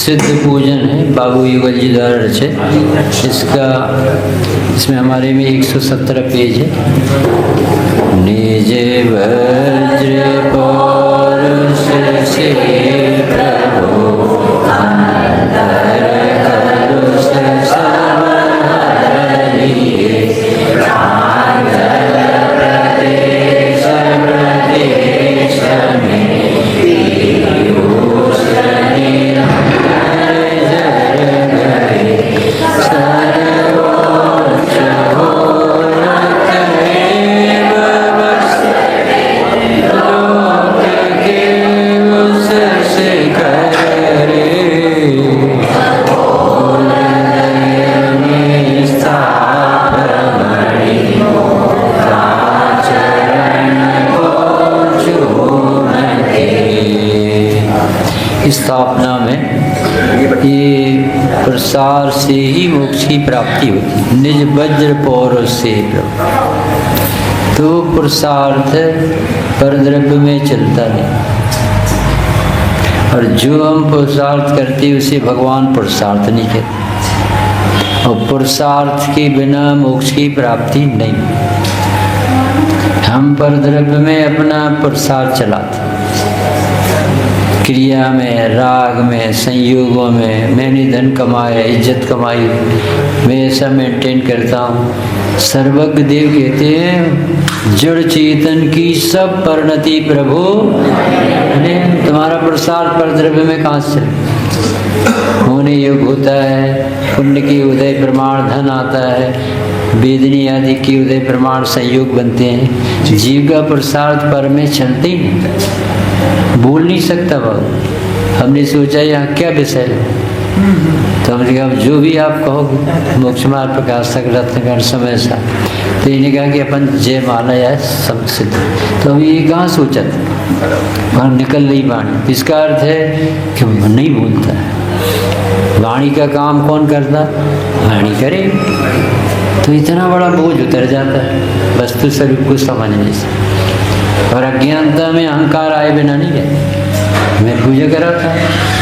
सिद्ध पूजन है बाबू युगल जी द्वारा रचित। इसमें हमारे में 117 पेज है। निज वज्र पौरुष से प्रभु अंतर कलुष सब हरिये, प्रांगल प्रदेश प्रदेश में पीयूष निरंतर जर गए, सर्वोच्च हो रतएव बसते लोक के उस शिखर रे। उदयनि स्थापमणि चरण को चूमते। स्थापना में ये प्रसार से ही मोक्ष की प्राप्ति होती। निज वज्र पौरुष से प्रभु, तो पुरुषार्थ परद्रव्य में चलता नहीं, और जो हम पुरुषार्थ करते उसे भगवान पुरुषार्थ नहीं कहते। और पुरुषार्थ के बिना मोक्ष की प्राप्ति नहीं। हम परद्रव्य में अपना पुरुषार्थ चलाते, क्रिया में, राग में, संयोगों में। मैंने धन कमाया, इज्जत कमाई, मैं ऐसा मेंटेन करता हूँ। सर्वज्ञ देव कहते हैं जड़ चेतन की सब परिणति प्रभु, तुम्हारा प्रसार परद्रव्य में कहाँ से चले। होने योग होता है, पुण्य के उदय प्रमाण धन आता है, वेदनी आदि के उदय प्रमाण संयोग बनते हैं। जीव का प्रसार पर में चलते ही नहीं, बोल नहीं सकता बाबू। हमने सोचा यहाँ क्या विषय है, तो हमने कहा जो भी आप कहोगे, मोक्ष मार्ग प्रकाशक रत्नगण समय सा। तो इन्हें कहा कि अपन जय माला या समसिद्ध। तो हम ये कहाँ सोचा था, वहाँ निकल रही वाणी। इसका अर्थ है कि नहीं बोलता है। वाणी का काम कौन करता, वाणी करे। तो इतना बड़ा बोझ उतर जाता है वस्तु स्वरूप को समझने से। और अज्ञानता में अहंकार आए बिना नहीं है। मैं पूजा कराता हूँ,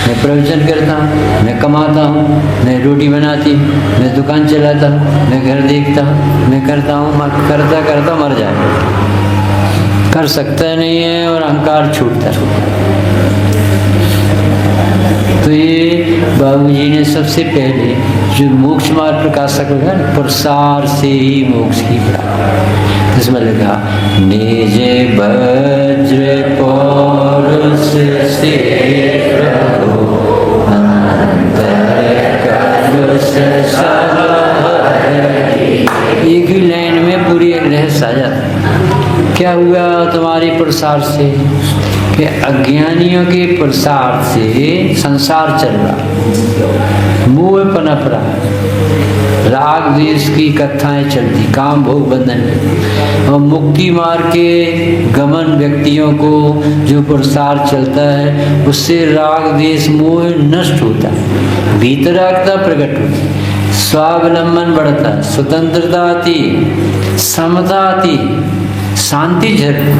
मैं प्रवचन करता हूँ, मैं कमाता हूँ, मैं रोटी बनाती हूँ, मैं दुकान चलाता हूँ, मैं घर देखता हूँ, मैं करता हूँ, करता करता मर जाए। कर सकता नहीं है और अहंकार छूटता। तो ये बाबूजी ने सबसे पहले जो मोक्ष मार्ग प्रकाशक होगा, प्रसार से ही मोक्ष की प्राप्ति। इसमें लिखा निज वज्र पौरुष से प्रभु अंतर कलुष सब हरिये। एक ही लाइन में पूरी एक रहस्य आ जाता। क्या हुआ तुम्हारे प्रसार से, कि अज्ञानियों के प्रसार से संसार चल रहा, मोह पनप रहा, राग द्वेष की कथाएं चलती, काम भोग बंधन। और मुक्ति मार्ग के गमन व्यक्तियों को जो प्रसार चलता है, उससे राग द्वेष मोह नष्ट होता है, भीतरागता प्रकट होती, स्वावलंबन बढ़ता, स्वतंत्रता आती, समता आती, शांति झरती।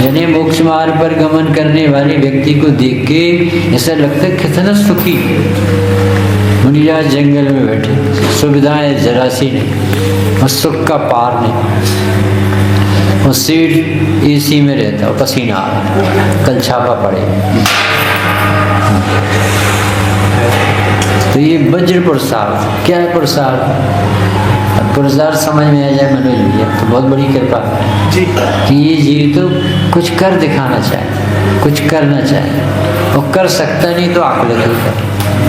यानी मोक्ष मार्ग पर गमन करने वाले व्यक्ति को देख के ऐसा लगता है कितना सुखी। मुनिराज जंगल में बैठे, सुविधाएं जरा सी नहीं और सुख का पार नहीं। और सीट एसी में रहता और पसीना आ रहा, कल छापा पड़े। तो ये वज्र प्रसाद क्या है? प्रसाद पुरस्कार समझ में आ जाए मनोज भैया तो बहुत बड़ी कृपा जी, कि ये जीव तो कुछ कर दिखाना चाहे, कुछ करना चाहे, और कर सकता नहीं तो आकुलत होता,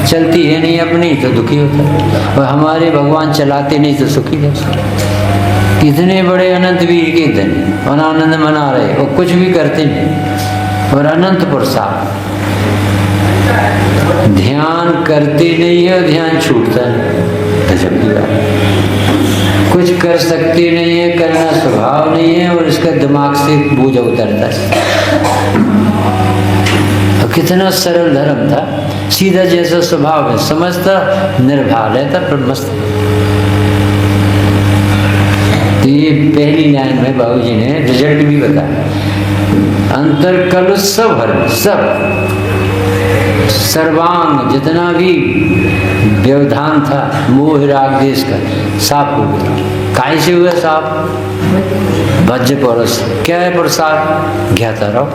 चलती है नहीं अपनी तो दुखी होता, और हमारे भगवान चलाते नहीं तो सुखी रहते। इतने बड़े अनंत वीर के धनी और आनंद मना रहे और कुछ भी करते नहीं, और अनंत प्रसाद। ध्यान करते नहीं है और ध्यान छूटता है, गजब की बात। कुछ कर सकते नहीं है, करना स्वभाव नहीं है, और इसका दिमाग से बोझ उतरता है। और कितना सरल धर्म था, सीधा जैसा स्वभाव है, समझता, निर्भय रहता, ब्रह्मस्थ। तो ये पहली लाइन में बाबूजी ने रिजल्ट भी बताया। अंतर कलुष सब हर सब सर्वांग जितना भी व्यवधान था मोह राग देश का साफ हो गया। काहे से हुआ साफ? वज्र परस। क्या है प्रसाद? ज्ञाता रहो।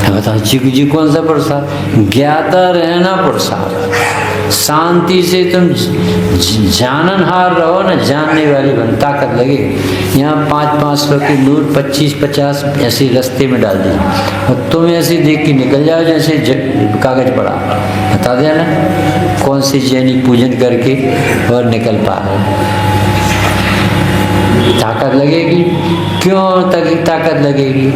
बताओ जी कौन सा प्रसाद? ज्ञाता रहना प्रसाद। शांति से तुम जाननहार रहो ना, जानने वाली बन, ताकत लगे। यहाँ 500-500 के नोट 25-50 ऐसे रास्ते में डाल दिए और तुम ऐसे देख के निकल जाओ जैसे कागज पड़ा। बता देना कौन सी जैनी पूजन करके और निकल पा रहे। ताकत लगेगी। क्यों ताकत लगेगी?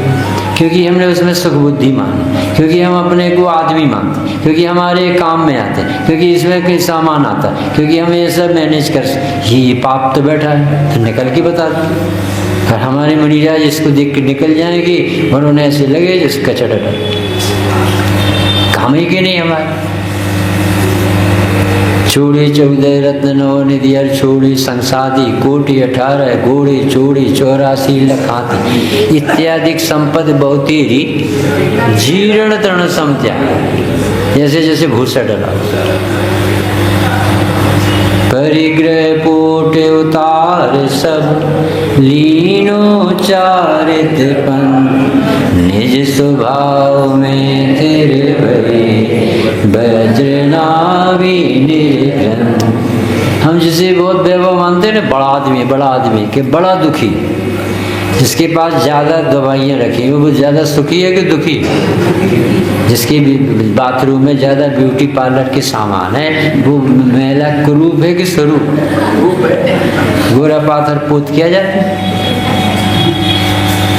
क्योंकि हमने उसमें सुख बुद्धि मानी, क्योंकि हम अपने को आदमी मानते, क्योंकि हमारे काम में आते, क्योंकि इसमें कोई सामान आता, क्योंकि हम ये सब मैनेज कर। ये पाप तो बैठा है तो निकल के बता दो। और हमारे मुनिराज इसको देख के निकल जाएंगे और उन्हें ऐसे लगे जिसका चटक काम ही के नहीं हमारे। चूड़ी 14 रत्न 9 निधि हर छोड़ी संसादी कोटि 18 गोड़ी चूड़ी 84 लखाती इत्यादि संपद बहुतेरी जीर्ण तृण समत्या। जैसे जैसे भूसा डला परिग्रह पोट उतार सब लीनो चारित पन निज स्वभाव में तेरे भई वज्रनाभि निर्जन। हम जिसे बहुत वैभव मानते हैं ना, बड़ा आदमी के बड़ा दुखी, जिसके पास ज्यादा दवाइयाँ रखी वो ज्यादा सुखी है कि दुखी? जिसके भी बाथरूम में ज्यादा ब्यूटी पार्लर के सामान है वो महिला कुरूप है कि स्वरूप? गोरा पाथर पोत किया जाता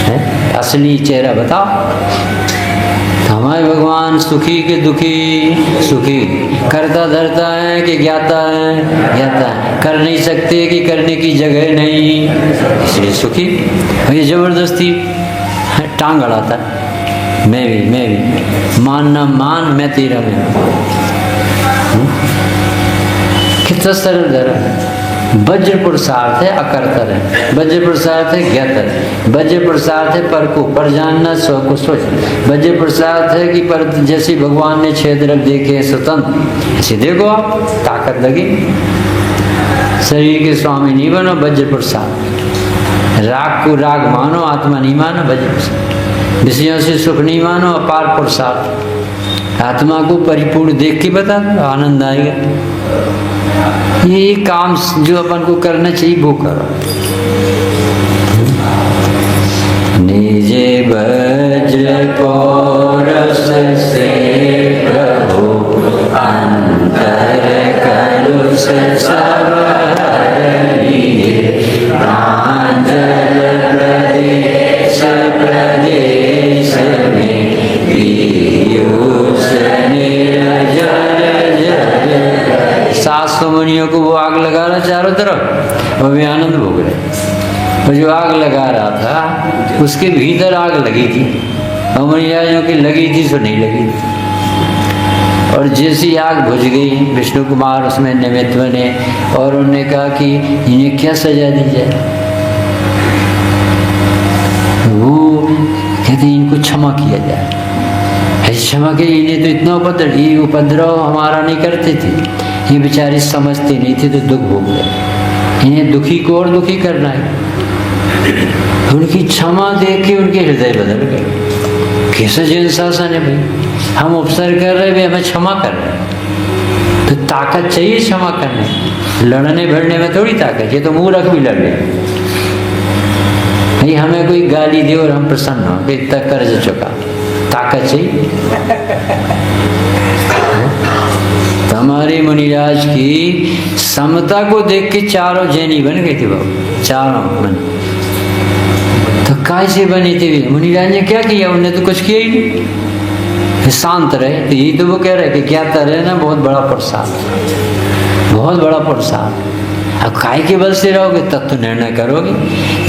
है, असली चेहरा बताओ। हमारे भगवान सुखी के दुखी? सुखी। करता धरता है कि ज्ञाता है? ज्ञाता है। कर नहीं सकते कि करने की जगह नहीं, इसलिए सुखी। और ये जबरदस्ती टांग अड़ाता है, मैं भी मान ना मान, मैं तेरा मैं। कितना सरल धर्म। वज्र पुरुषार्थ है अकर्तर है, वज्र पुरुषार्थ है ज्ञातर है, वज्र पुरुषार्थ है पर को पर जानना, स्व को सोच। वज्र पुरुषार्थ है कि पर जैसे भगवान ने 6 द्रव्य देखे स्वतंत्र, ऐसे देखो आप ताकत लगी। शरीर के स्वामी नहीं बनो, वज्र पुरुषार्थ। राग को राग मानो, आत्मा नहीं मानो, वज्र पुरुषार्थ। विषयों से सुख नहीं मानो, अपार पुरुषार्थ। आत्मा को परिपूर्ण देख के बता दो, आनंद आएगा। ये काम जो अपन को करना चाहिए वो करो। निजे वज्र पौरस से प्रभु अंतर कलुष सब हरिये प्रांजल प्रदेश प्रदेश में पीयूष निर्जर जल। 700 मुनियों को वो आग लगा रहा चारों तरफ और वे आनंद भोग रहे। और जो आग लगा रहा था उसके भीतर आग लगी थी और मुनिराजों की लगी थी सो नहीं लगी थी। और जैसी आग बुझ गई विष्णु कुमार उसमें निमित्त बने और उन्होंने कहा कि इन्हें क्या सजा दी जाए। वो कहते इनको क्षमा किया जाए। क्षमा के इन्हें तो इतना उपद्रव हमारा नहीं करते थे, ये बेचारे समझते नहीं थे तो दुख भोग गए। इन्हें दुखी को और दुखी करना है। उनकी क्षमा देख के उनके हृदय बदल गए। कैसा जैन शासन है भाई, हम उपसर्ग कर रहे हैं, हमें क्षमा कर रहे हैं तो ताकत चाहिए क्षमा करने। लड़ने भिड़ने में थोड़ी ताकत, ये तो मूर्ख भी लड़ रहे। भाई हमें कोई गाली दे और हम प्रसन्न हो कि इतना कर्ज चुका, ताकत चाहिए। तो हमारे मुनिराज की समता को देख के चारों जैनी बन गए थे बाबू, चारों बन। तो कैसे बने थे वे? मुनिराज ने क्या किया? उन्होंने तो कुछ किया ही नहीं, शांत रहे। तो यही तो वो कह रहे कि ज्ञाता रहना बहुत बड़ा प्रसाद, बहुत बड़ा प्रसाद। अब काय के बल से रहोगे तब तो निर्णय करोगे।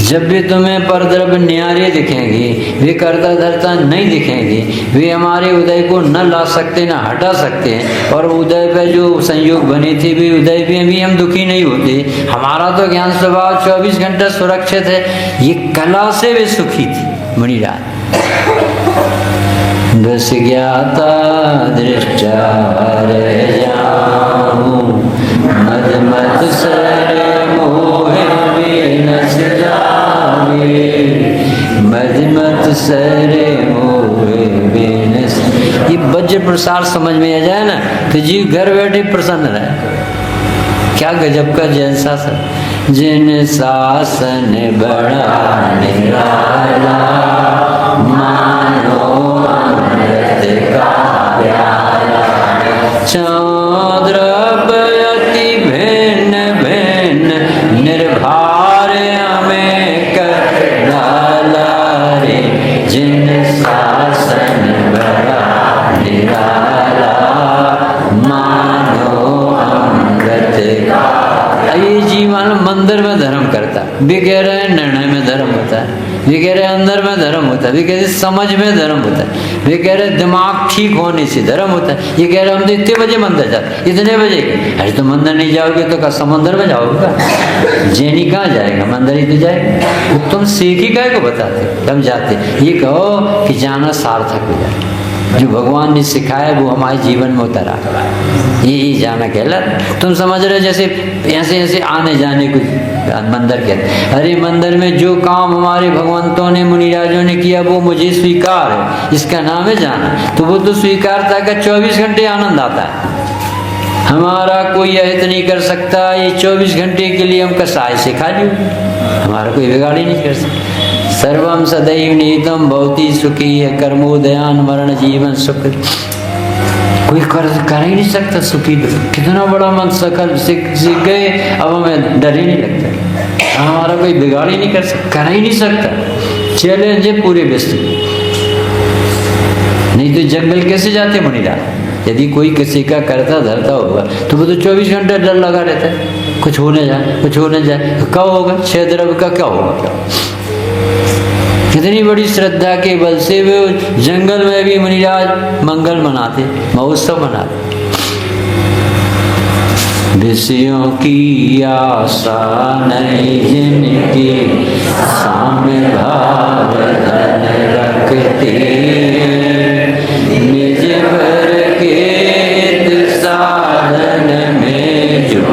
जब भी तुम्हें परद्रव्य न्यारे दिखेंगे, वे करता धरता नहीं दिखेंगे, वे हमारे उदय को न ला सकते न हटा सकते हैं। और उदय पे जो संयोग बने थे वे उदय पे भी हम दुखी नहीं होते। हमारा तो ज्ञान स्वभाव 24 घंटा सुरक्षित है। ये कला से वे सुखी थी मुनिराज। बस ज्ञाता दृष्टा रह जाऊं, मद मत सर मोहे बिनस जावे, मद मत सर मोहे बिनस। ये वज्र प्रसार समझ में आ जाए ना तो जीव घर बैठे प्रसन्न रहे। क्या गजब का जैन शासन, जिन शासन बड़ा निराला, मानो अमृत का प्याला, द्रव्यति भिन्न भिन्न निर्भार हमें कर डाला रे, जिन शासन बड़ा निराला, मानो अमृत का। ये जीवन मंदिर में धर्म करता, वे कह रहे हैं निर्णय में धर्म होता है, वे कह रहे हैं अंदर में धर्म होता है, वे कह रहे समझ में धर्म होता है, वे कह रहे दिमाग ठीक होने से धर्म होता है, ये कह रहे हम तो इतने बजे मंदिर जाते, इतने बजे। अरे तो मंदिर नहीं जाओगे तो क्या समंदर में जाओगे? जैनी कहाँ जाएगा, मंदिर ही तो जाएगा। तो तुम सीखी काय को बताते, हम जाते। ये कहो कि जाना सार्थक हो जाए, जो भगवान ने सिखाया वो हमारे जीवन में उतरा, यही जाना कहलाता। तुम समझ रहे जैसे ऐसे ऐसे आने जाने को मंदिर कहते। अरे मंदिर में जो काम हमारे भगवंतों ने मुनिराजों ने किया वो मुझे स्वीकार है, इसका नाम है जाना। तो वो तो स्वीकारता का 24 घंटे आनंद आता है, हमारा कोई अहित नहीं कर सकता। ये 24 घंटे के लिए हम कसाय से खा लियो, हमारा कोई बिगाड़ ही नहीं कर सकता। सर्वम सदैव नीतम भवती सुखी है, कर्मोदयान मरण जीवन सुख। कोई कर ही नहीं सकता सुखी। कितना बड़ा मन सकल सीख गए, अब हमें डर ही नहीं लगता, हमारा कोई बिगाड़ ही नहीं कर ही नहीं सकता। चैलेंज है पूरे विश्व। नहीं तो जंगल कैसे जाते मुनिराज? यदि कोई किसी का करता धरता होगा तो वो तो 24 घंटे डर लगा रहता है, कुछ होने जाए कुछ होने जाए। कब होगा? 6 द्रव्य का क्या होगा? कितनी बड़ी श्रद्धा के बल से वे जंगल में भी मुनिराज मंगल मनाते, महोत्सव मनाते। विषयों की आशा नहीं जिनकी, साम्य भाव धन रखते, निज भर के साधन में जो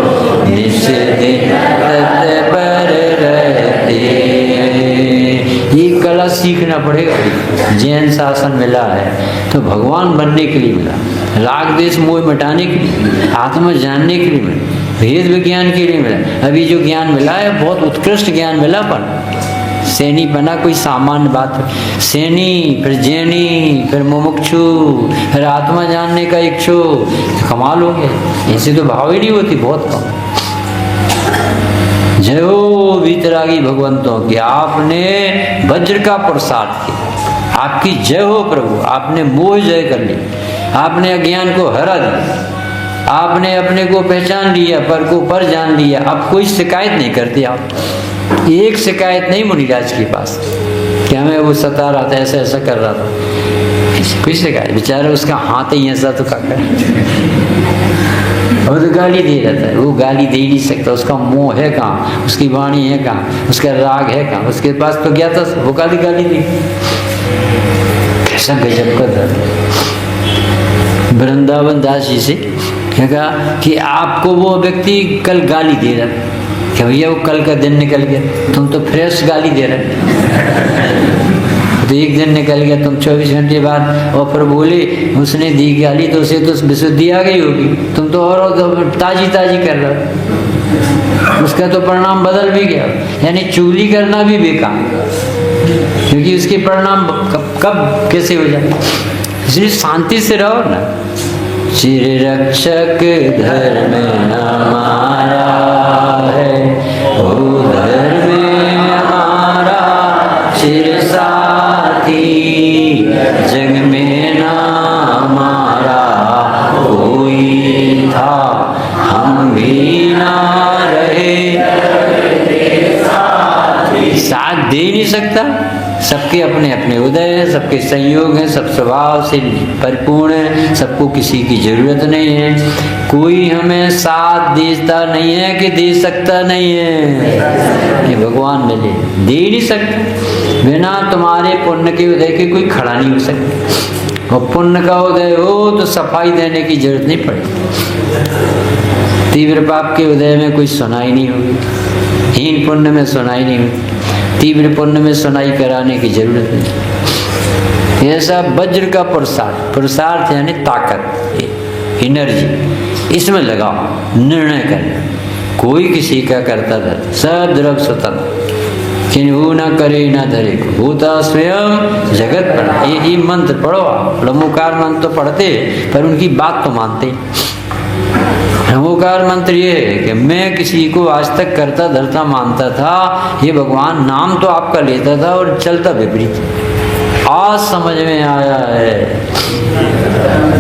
निज दिन तत्पर रहते। ये कला सीखना पड़ेगा। जैन शासन मिला है तो भगवान बनने के लिए मिला, राग देश मोह मिटाने के लिए, आत्मा जानने के लिए मिला, भेद विज्ञान के लिए मिला। अभी जो ज्ञान मिला है बहुत उत्कृष्ट ज्ञान मिला, पर सैनी बना कोई सामान्य बात है। सैनी, फिर जैनी, फिर मुमुक्षु, फिर आत्मा जानने का इच्छु, कमाल हो गया। ऐसे तो भाव ही नहीं होती, बहुत कम। जय हो वीतरागी भगवंतों की, आपने वज्र का प्रसाद किया, आपकी जय हो प्रभु। आपने मोह जय कर ली, आपने अज्ञान को हरा दिया, आपने अपने को पहचान लिया, पर को पर जान लिया। अब कोई शिकायत नहीं करते आप, एक शिकायत नहीं मुनिराज के पास कि हमें वो सता रहा था, ऐसा ऐसा कर रहा था, कोई शिकायत। बेचारा उसका हाथ ही ऐसा तो क्या करे, और तो गाली दे रहता है, वो गाली दे ही नहीं सकता। उसका मोह है कहाँ, उसकी वाणी है कहाँ, उसका राग है कहाँ, उसके पास तो क्या था, वो गाली दी। कैसा गजब का दर्द। वृंदावन दास जी से कहा कि आपको वो व्यक्ति कल गाली दे रहा है, कि भैया वो कल का दिन निकल गया, तुम तो फ्रेश गाली दे रहे। तो एक दिन निकल गया, तुम 24 घंटे बाद और फिर बोले उसने दी गाली तो उसे तो विशुद्धि आ गई होगी, तुम तो और ताजी कर रहे हो, उसका तो परिणाम बदल भी गया। यानी चुगली करना भी बेकार, क्योंकि उसके परिणाम कब कैसे हो जाए। इसलिए शांति से रहो ना। चिर रक्षक धर्म हमारा है, ओ धर्म हमारा चिर साथी, जग में ना हमारा कोई था, हम भी ना रहे, साथ दे नहीं सकता। सबके अपने अपने उदय हैं, सबके संयोग हैं, सब स्वभाव से परिपूर्ण है, सबको किसी की जरूरत नहीं है। कोई हमें साथ देता नहीं है कि दे सकता नहीं है। ये भगवान मिले, दे नहीं सकते। बिना तुम्हारे पुण्य के उदय के कोई खड़ा नहीं हो सकता, और पुण्य का उदय हो तो सफाई देने की जरूरत नहीं पड़ेगी। तीव्र पाप के उदय में कोई सुनाई नहीं होगी, हीन पुण्य में सुनाई नहीं होगी, तीव्र पुण्य में सुनाई कराने की जरूरत नहीं। ऐसा वज्र का पुरुषार्थ, पुरुषार्थ यानी ताकत, एनर्जी, इसमें लगाओ, निर्णय करना। कोई किसी का करता धर, सब द्रव स्वतंत्र, किन्हू न करे न धरे, भूता स्वयं जगत पर। ये मंत्र पढ़ो आप, लमोकार मंत्र तो पढ़ते पर उनकी बात तो मानते। लमोकार मंत्र ये है कि मैं किसी को आज तक करता धरता मानता था, ये भगवान नाम तो आपका लेता था और चलता विपरीत। आज समझ में आया है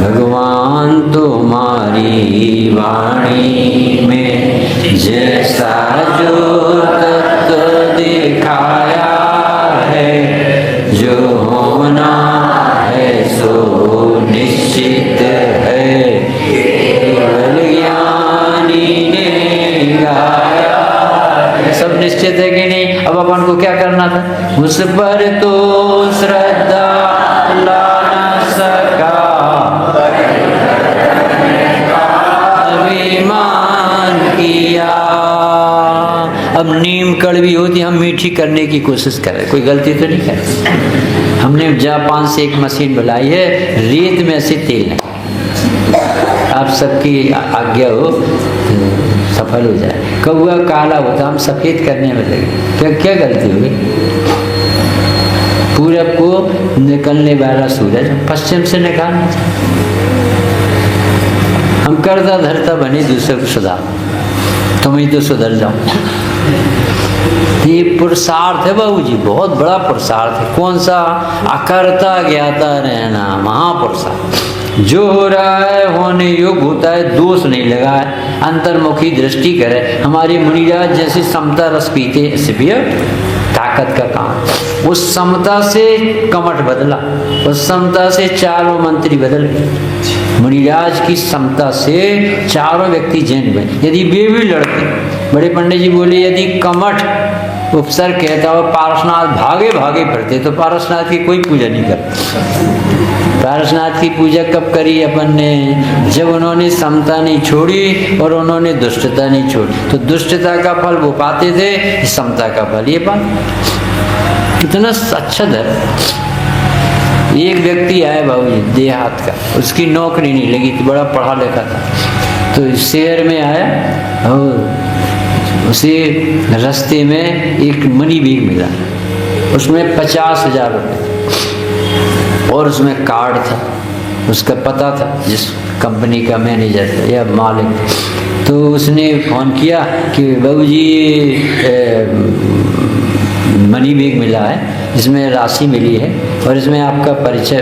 भगवान तुम्हारी वाणी में जैसा जो तत्व दिखाया है, जो होना है सो निश्चित है, केवल ज्ञानी ने गाया। सब निश्चित है कि नहीं? अब अपन को क्या करना था? उस पर तो श्रद्धा ला न सका, अभिमान किया। अब नीम कड़वी होती, हम मीठी करने की कोशिश करें, कोई गलती तो नहीं करते। हमने जापान से एक मशीन बुलाई है, रेत में से तेल नहीं। आप सबकी आज्ञा हो सफल हो जाए। कौआ काला होता, हम सफेद करने में लगे, क्या गलती हुई? पूरब को निकलने वाला सूरज पश्चिम से निकालना चाहिए। हम करता धरता बने दूसरे को सुधार, तुम ही तो सुधर जाओ। ये पुरुषार्थ है बाबू जी, बहुत बड़ा पुरुषार्थ है। कौन सा? अकर्ता ज्ञाता रहना, महापुरुषार्थ। जो हो रहा है होने योग होता है, दोष नहीं लगा है, अंतर्मुखी दृष्टि करे। हमारे मुनिराज जैसे समता रस पीते, ऐसे भी ताकत का काम। उस समता से कमठ बदला, उस समता से चारों मंत्री बदल गए। मुनिराज की समता से चारों व्यक्ति जैन बने। यदि वे भी लड़ते, बड़े पंडित जी बोले, यदि कमठ उपसर कहता हो पारसनाथ भागे भागे फिरते तो पारसनाथ की कोई पूजा नहीं करते। पारसनाथ की पूजा कब करी अपन ने? जब उन्होंने समता नहीं छोड़ी और उन्होंने दुष्टता नहीं छोड़ी। तो दुष्टता का फल वो पाते थे, समता का फल ये पाते। कितना अच्छा धर्म। एक व्यक्ति आया बाबू जी देहात का, उसकी नौकरी नहीं लगी थी, बड़ा पढ़ा लिखा था, तो शहर में आया और उसे रास्ते में एक मनी बैग मिला, उसमें 50,000 रुपये और उसमें कार्ड था, उसका पता था जिस कंपनी का मैनेजर था या मालिक। तो उसने फ़ोन किया कि बाबू जी मनी बैग मिला है, इसमें राशि मिली है और इसमें आपका परिचय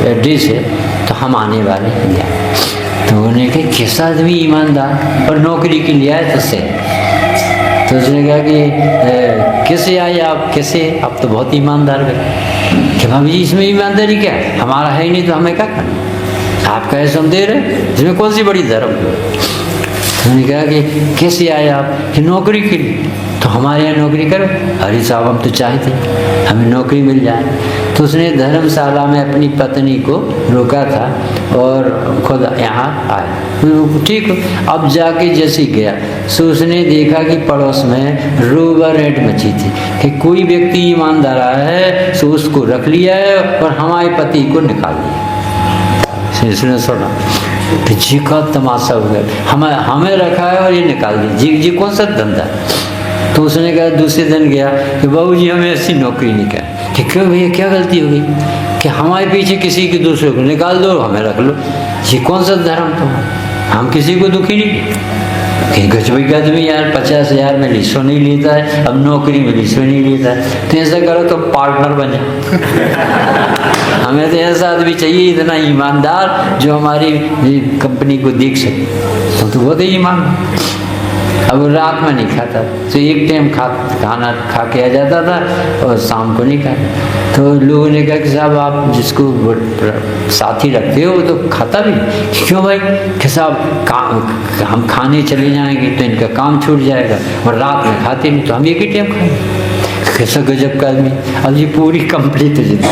एड्रेस है, तो हम आने वाले हैं। तो उन्होंने कहा किस आदमी ईमानदार और नौकरी के लिए आए तो से। तो उसने कहा कि कैसे आए आप, कैसे? आप तो बहुत ईमानदार है। कि भाभी जी इसमें ईमानदारी क्या है? हमारा है ही नहीं तो हमें क्या करना? आपका ऐसा हम दे रहे, इसमें कौन सी बड़ी धर्म? उन्होंने कहा कि कैसे आए आप? कि नौकरी के लिए। तो हमारे यहाँ नौकरी करो। अरे साहब हम तो चाहते हमें नौकरी मिल जाए। तो उसने धर्मशाला में अपनी पत्नी को रोका था और खुद यहाँ आया। ठीक, अब जाके जैसे गया सो उसने देखा कि पड़ोस में रोबरेट मची थी कि कोई व्यक्ति ईमानदार है, सो उसको रख लिया है और हमारे पति को निकाल दिया। इसने सुना तो जी का तमाशा हो गया, हमें रखा है और ये निकाल दिया। जी कौन सा धंधा? तो उसने कहा दूसरे दिन गया कि बाबू जी हमें ऐसी नौकरी नहीं कर। कि क्यों भैया क्या गलती हो गई? कि हमारे पीछे किसी के दूसरे को निकाल दो, हमें रख लो। ये कौन सा धर्म? तो हम किसी को दुखी नहीं। गजबी आदमी यार 50,000 में लिसो नहीं लेता है, अब नौकरी में लिसो नहीं लेता है, तो ऐसा करो तो पार्टनर बन जाओ। हमें तो ऐसा आदमी चाहिए इतना ईमानदार जो हमारी कंपनी को देख सके। तो बहुत ही ईमानदार। अब रात में नहीं खाता, तो एक टाइम खाना खा के आ जाता था और शाम को नहीं खाता। तो लोगों ने कहा कि साहब आप जिसको साथी रखते हो वो तो खाता भी। क्यों भाई? कि साहब हम खाने चले जाएंगे तो इनका काम छूट जाएगा और रात में खाते नहीं, तो हम एक ही टाइम खाएंगे। कैसा गजब का आदमी। अब ये पूरी कंप्लीट हो जाती।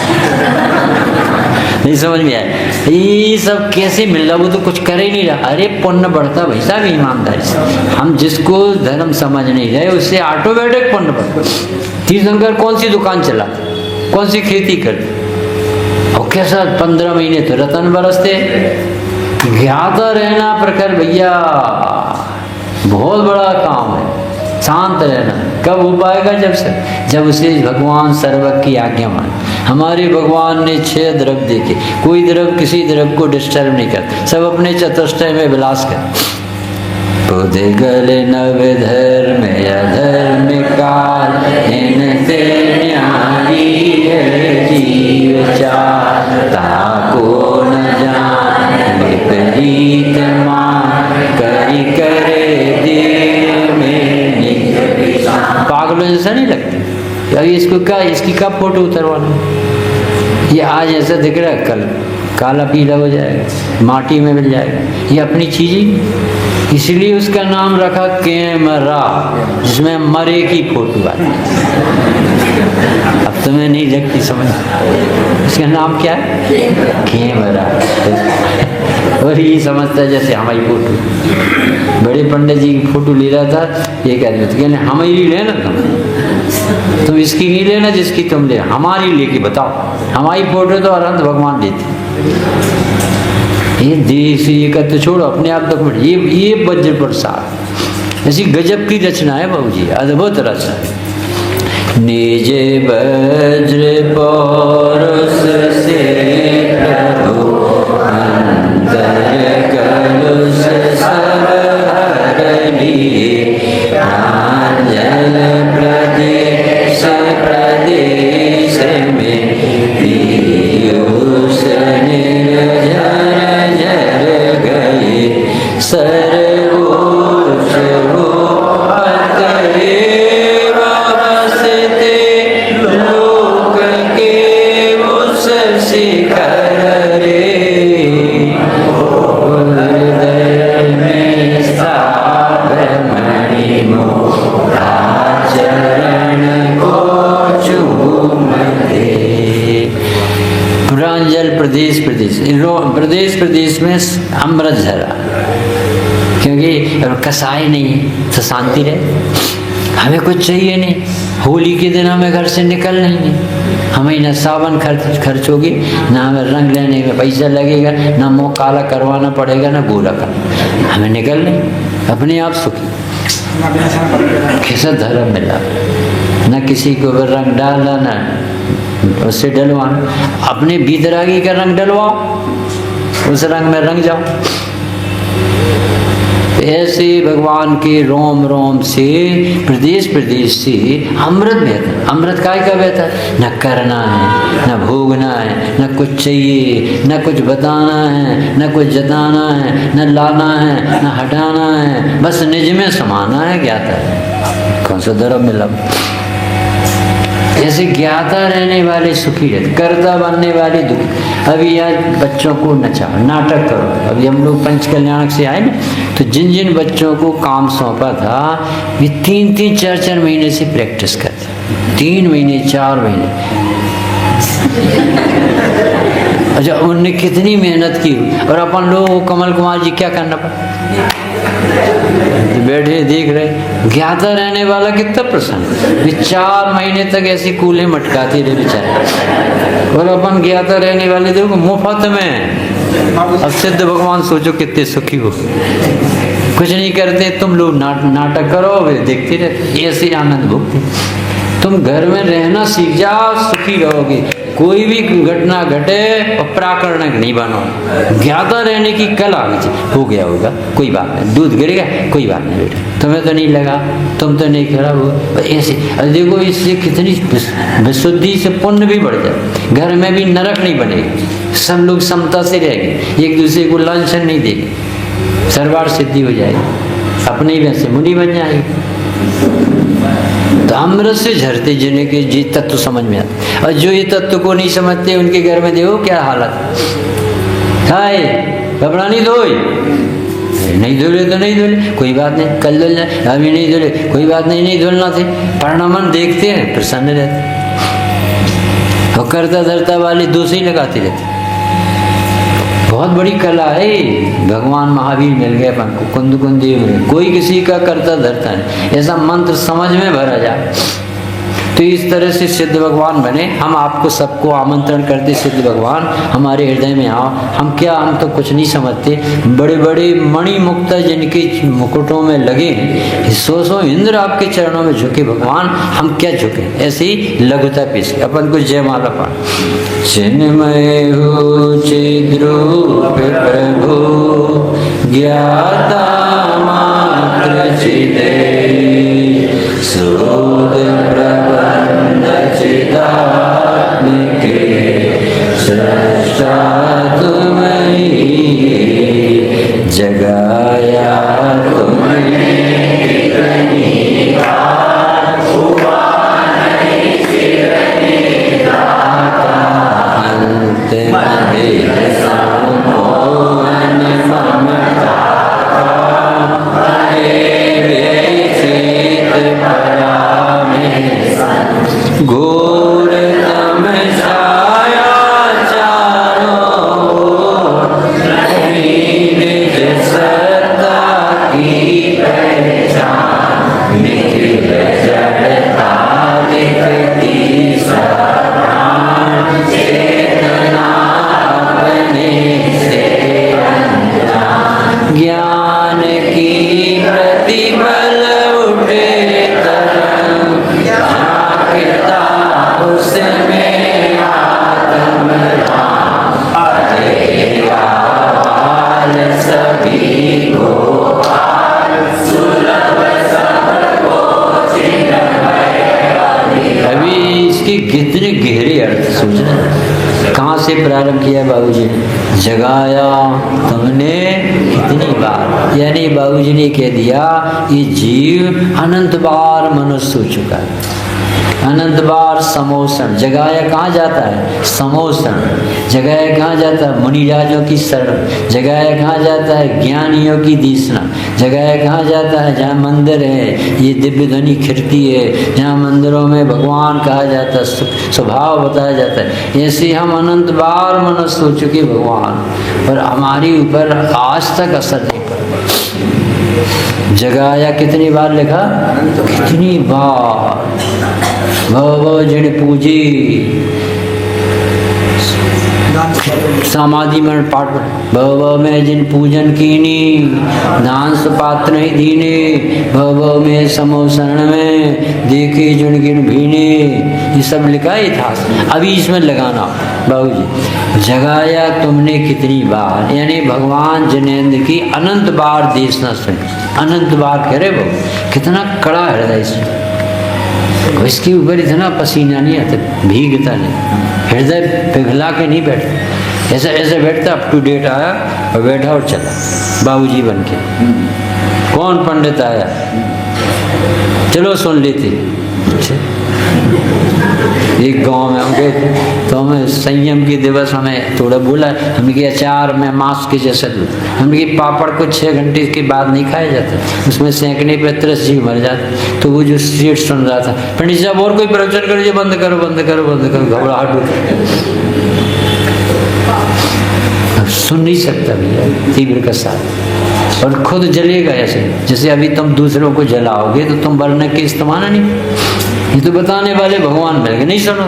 नहीं समझ में आया ये सब कैसे मिल रहा, वो तो कुछ कर ही नहीं रहा। अरे पुण्य बढ़ता भाई साहब ईमानदारी से। हम जिसको धर्म समझ नहीं रहे उससे ऑटोमेटिक पुण्य बढ़ता। तीर्थंकर कौन सी दुकान चला, कौन सी खेती करते, और कैसा 15 महीने तो रतन बरसते। ज्ञाता रहना प्रखर भैया बहुत बड़ा काम है। शांत रहना कब हो पाएगा, जब उसे भगवान सर्वज्ञ की आज्ञा माने। हमारे भगवान ने 6 द्रव्य देखे, कोई द्रव्य किसी द्रव्य को डिस्टर्ब नहीं करता, सब अपने चतुष्टय में विलास कर। बुध गले नव धर्म अधर्म काल, इनसे न्यारी है जीव चाल, ताको न जान विपरीत मान, करी करे दिल में निज। पागलों जैसा नहीं लगती अभी इसको क्या, इसकी कब फोटो उतरवाना, ये आज ऐसा दिख रहा है कल काला पीला हो जाएगा, माटी में मिल जाएगा, ये अपनी चीज ही। इसलिए उसका नाम रखा कैमरा, जिसमें मरे की फोटो आती। अब तुम्हें नहीं लगती समझ, उसका नाम क्या है, कैमरा। और ये समझता है जैसे हमारी फोटो, बड़े पंडित जी की फोटो ले रहा था, ये कह रहे थे कहने हमारी लेना तुम इसकी नहीं लेना जिसकी तुम ले, हमारी लेके बताओ। हमारी फोटो तो अनंत भगवान देते। ये देश ये का तो छोड़ो, अपने आप तक तो ये वज्र प्रसाद ऐसी गजब की रचना है बाबू जी, अद्भुत रचना। निजे वज्र पौरुष से प्रभु अंतर कलुष सब हर लिए, प्रांजल प्रदेश प्रदेश में पीयूष निर्जर जर गए, सर्वोच्च वो अतएव बसते लोक के उस शिखर रे, हृदय में स्थावर मणि मोरा चरण को चूम दे। प्रांजल प्रदेश प्रदेश में अमृत झरा, क्योंकि कसाई नहीं तो शांति रहे। हमें कुछ चाहिए नहीं, होली के दिन हमें घर से निकलना ही नहीं, हमें न सावन खर्च होगी, ना हमें रंग लेने में पैसा लगेगा, ना मुँह काला करवाना पड़ेगा, ना गोरा करना, हमें निकल नहीं, अपने आप सुखी। कैसा धर्म मिला, न किसी को रंग डालना, न उससे डलवाना, अपने बीतरागी का रंग डलवाओ, उस रंग में रंग जाओ। ऐसे भगवान के रोम रोम से प्रदेश से अमृत बहता। अमृत काय का बहता, न करना है, न भोगना है, न कुछ चाहिए, न कुछ बताना है, न कुछ जताना है, न लाना है, न हटाना है, बस निज में समाना है। ज्ञाता है, कौन सा धर्म मिला। ऐसे ज्ञाता रहने वाले सुखी रहते, कर्ता बनने वाले दुखी। अभी आज बच्चों को नचाओ, नाटक करो। अभी हम लोग पंच कल्याण से आए ना, तो जिन जिन बच्चों को काम सौंपा था वे 3-3, 4-4 महीने से प्रैक्टिस करते, 3 महीने 4 महीने। अच्छा, उनने कितनी मेहनत की, और अपन लोग कमल कुमार जी क्या करना पड़ा, बैठे देख रहे। ज्ञाता रहने वाला कितना प्रसन्न, 4 महीने तक ऐसी कूल्हे मटकाती रहे बेचारे, और अपन ज्ञाता रहने वाले देखो मुफ्त में। अब सिद्ध भगवान सोचो कितने सुखी हो, कुछ नहीं करते, तुम लोग नाटक करो, वे देखते रहते, ऐसे आनंद भोगते। तुम घर में रहना सीख जाओ, सुखी रहोगे। कोई भी घटना घटे और प्राकरणक नहीं बनो, ज्ञाता रहने की कला हो गया होगा, कोई बात नहीं, दूध गिरेगा कोई बात नहीं बेटा, तुम्हें तो नहीं लगा, तुम तो नहीं खराब हो। ऐसे देखो, इससे कितनी विशुद्धि से पुण्य भी बढ़ जाए, घर में भी नरक नहीं बनेगा, सब लोग समता से रहेंगे, एक दूसरे को लांछन नहीं देंगे, सर्वार्थ सिद्धि हो जाएगी, अपने ही वैसे मुनि बन जाएगी। तो अमृत से झरते जिन्हें के जी तत्व समझ में आते, और जो ये तत्व को नहीं समझते उनके घर में देखो क्या हालत। हाय कपड़ा नहीं धोए, नहीं धुले तो नहीं धुले, कोई बात नहीं, कल धुल जाए, अभी नहीं धुले, कोई बात नहीं, नहीं धुलना थे। परिणाम देखते हैं, प्रसन्न रहते, और करता धरता वाले दोषी लगाते रहते। बहुत बड़ी कला है। भगवान महावीर मिल गए अपन को, कुंद देव में, कोई किसी का करता धरता नहीं, ऐसा मंत्र समझ में भरा जाए। तो इस तरह से सिद्ध भगवान बने। हम आपको सबको आमंत्रण करते, सिद्ध भगवान हमारे हृदय में आओ। हम तो कुछ नहीं समझते, बड़े बड़े मणि मुक्ता जिनके मुकुटों में लगे, सौ इंद्र आपके चरणों में झुके भगवान, हम क्या झुके? ऐसे ही लघुता पेश अपन को जयमाला पाठ। चिन्मय हो चिद्रूप प्रभु ज्ञाता मात्र चिदे सूद प्रबंध चिदात्मिके सृष्टा तुम्हीं जगाया तुमने कितनी बार हुआ नहीं सिरनी दाता अंतिम देह सम्मोहन ममता घोर तम छाया चारों निज सत्ता की पहचान निखिल जड़ता दिखती सप्राण चेतना अपने से अनजान ज्ञान की प्रतिपल उठे उसमें आत्म सभी को सुलभ सबको चिन्मय। अभी इसके कितने गहरे अर्थ सोचना। कहाँ से प्रारंभ किया बाबूजी ने? जगाया तुमने कितनी बार, यानी बाबूजी ने कह दिया ये जीव अनंत बार मनुष्य हो चुका है, अनंत बार समोषण। जगाया कहाँ जाता है? समोषण। जगाया कहाँ जाता है? मुनिराजों की शरण। जगाया कहाँ जाता है? ज्ञानियों की दीसना। जगाया कहाँ जाता है? जहाँ मंदिर है, ये दिव्य ध्वनि खिड़की है, जहाँ मंदिरों में भगवान कहा जाता है, स्वभाव बताया जाता है। ऐसे हम अनंत बार मनुष्य हो चुके भगवान, पर हमारी ऊपर आज तक असर नहीं पड़ा। जगाया कितनी बार लिखा? कितनी बार। भव जिन पूजी समाधि में पाठ, भव में जिन पूजन कीनी दान सुपात्र नहीं दीने, भव में समोशरण में देखे जुन गिन भीने। ये सब लिखा है इतिहास। अभी इसमें लगाना बाबूजी, जगाया तुमने कितनी बार, यानी भगवान जिनेंद्र की अनंत बार देशना सुनी। अनंत बार कह रहे वो, कितना कड़ा हृदय से, इसके ऊपर इतना पसीना नहीं आता, भीगता नहीं, हृदय पिघला के नहीं बैठता, ऐसा ऐसे बैठता। अप टू डेट आया और बैठा और चला, बाबूजी बन के। कौन पंडित आया, चलो सुन लेते। एक गांव में हम गए थे, तो हमें संयम के दिवस हमें थोड़ा बोला, हमने कहा अचार में मांस के जैसा दूध, हमने कहा पापड़ को 6 घंटे के बाद नहीं खाया जाता, उसमें सेंकने पे 30 जीव मर जाते। तो वो जो सेठ सुन रहा था, पंडित साहब और कोई प्रवचन करो, बंद करो बंद करो बंद करो, घबराहट सुन नहीं सकता भैया तीव्र के साथ, और खुद जलेगा ऐसे जैसे अभी तुम दूसरों को जलाओगे तो तुम वर्ण के इस्तेमाल नहीं। ये तो बताने वाले भगवान मिल गए, नहीं सुनो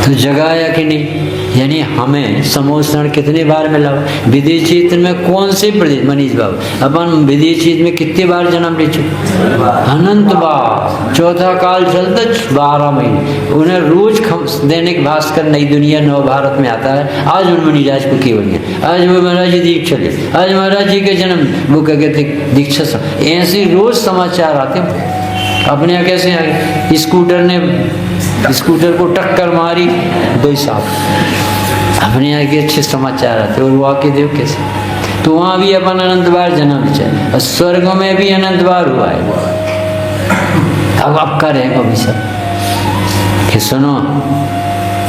तो जगाया कि नहीं, यानी हमें समोषण कितने बार मिला। विदेश क्षेत्र में कौन से प्रदेश, मनीष बाबू अपन विदेश क्षेत्र में कितने बार जन्म ले चुके? अनंत बार। चौथा काल चलता 12 महीने, उन्हें रोज दैनिक भास्कर नई दुनिया नव भारत में आता है। आज उन मनीराज को केवल गया, आज वो महाराज जी दीक्षा ले, आज महाराज जी के जन्म वो क्या कहते दीक्षा, ऐसे रोज समाचार आते हैं। अपने यहाँ कैसे आए, स्कूटर को टक्कर मारी भाई साहब, अपने यहाँ के अच्छे समाचार आते, और वो आके देव कैसे। तो वहाँ भी अपन अनंत बार जन्म चाहिए, और स्वर्ग में भी अनंत बार हुआ है। अब करें अभी सब कि सुनो,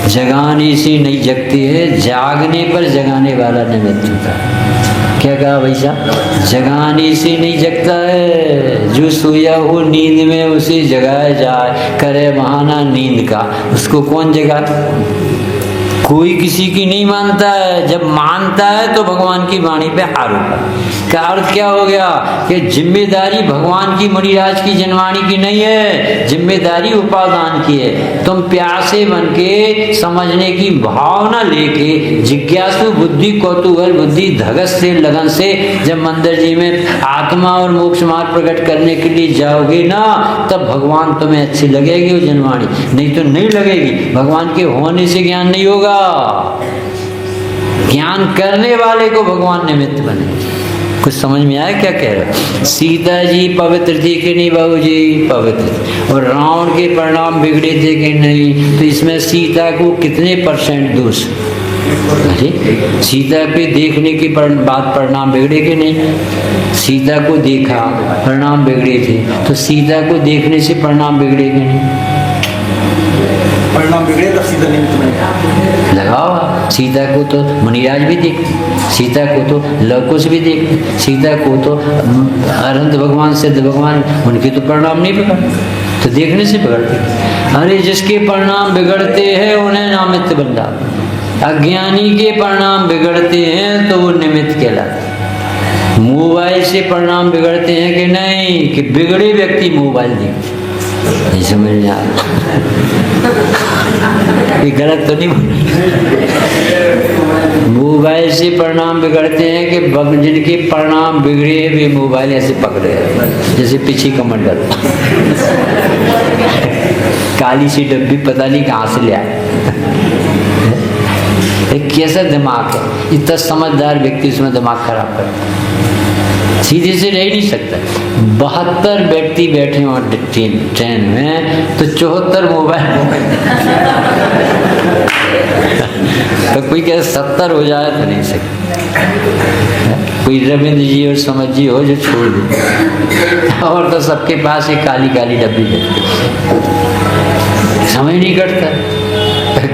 जगाने से नहीं जगती है, जागने पर जगाने वाला निमित्त होता है। क्या कहा भाई साहब, जगाने से नहीं जगता है, जो सोया हो नींद में उसे जगाया जाए, करे बहाना नींद का, उसको कौन जगाता? कोई किसी की नहीं मानता है, जब मानता है तो भगवान की वाणी पे हार होगा। का अर्थ क्या हो गया कि जिम्मेदारी भगवान की, मुनिराज की, जनवाणी की नहीं है, जिम्मेदारी उपादान की है। तुम प्यासे बन के समझने की भावना लेके, जिज्ञासु बुद्धि, कौतूहल बुद्धि, धगस से, लगन से जब मंदिर जी में आत्मा और मोक्ष मार्ग प्रकट करने के लिए जाओगे ना, तब भगवान तुम्हें अच्छी लगेगी वो जनवाणी, नहीं तो नहीं लगेगी। भगवान के होने से ज्ञान नहीं होगा, ज्ञान करने वाले को भगवान निमित्त बने। कुछ समझ में आया क्या कह रहा? सीता जी पवित्र थी कि नहीं बाबू जी? पवित्र। और रावण के परिणाम बिगड़े थे कि नहीं? तो इसमें सीता को कितने % दोष? अरे सीता पे देखने के बाद परिणाम बिगड़े कि नहीं? सीता को देखा, परिणाम बिगड़े थे, तो सीता को देखने से परिणाम बिगड़े कि नहीं? परिणाम बिगड़े तो सीता निमित्त बने। लगाओ, सीता को तो मुनिराज भी देखते, सीता को तो लवकुश भी देखते, सीता को तो अरहंत भगवान, सिद्ध भगवान, उनके तो परिणाम नहीं बिगड़ते, तो देखने से बिगड़ते। अरे जिसके परिणाम बिगड़ते हैं उन्हें नामित्त बन जाता, अज्ञानी के परिणाम बिगड़ते हैं तो वो निमित्त कहलाते। मोबाइल से परिणाम बिगड़ते हैं कि नहीं? कि बिगड़े व्यक्ति मोबाइल देखते, नहीं समझ में आ ये गलत तो नहीं बोल? मोबाइल से परिणाम बिगड़ते हैं कि जिनके परिणाम बिगड़े हैं वे मोबाइल ऐसे पकड़े हैं जैसे पीछे कमंडल काली सी डब्बी पता नहीं कहाँ से ले आए। एक कैसा दिमाग है, इतना समझदार व्यक्ति उसमें दिमाग खराब करता है, सीधे से रह नहीं सकता। 72 व्यक्ति बैठे हो ट्रेन में तो 74 मोबाइल तो कोई कहे 70 हो जाए तो नहीं सकता। कोई रविंद्र जी और समझ जी हो जो छोड़ दे, और तो सबके पास एक काली काली डब्बी है, समय नहीं कटता,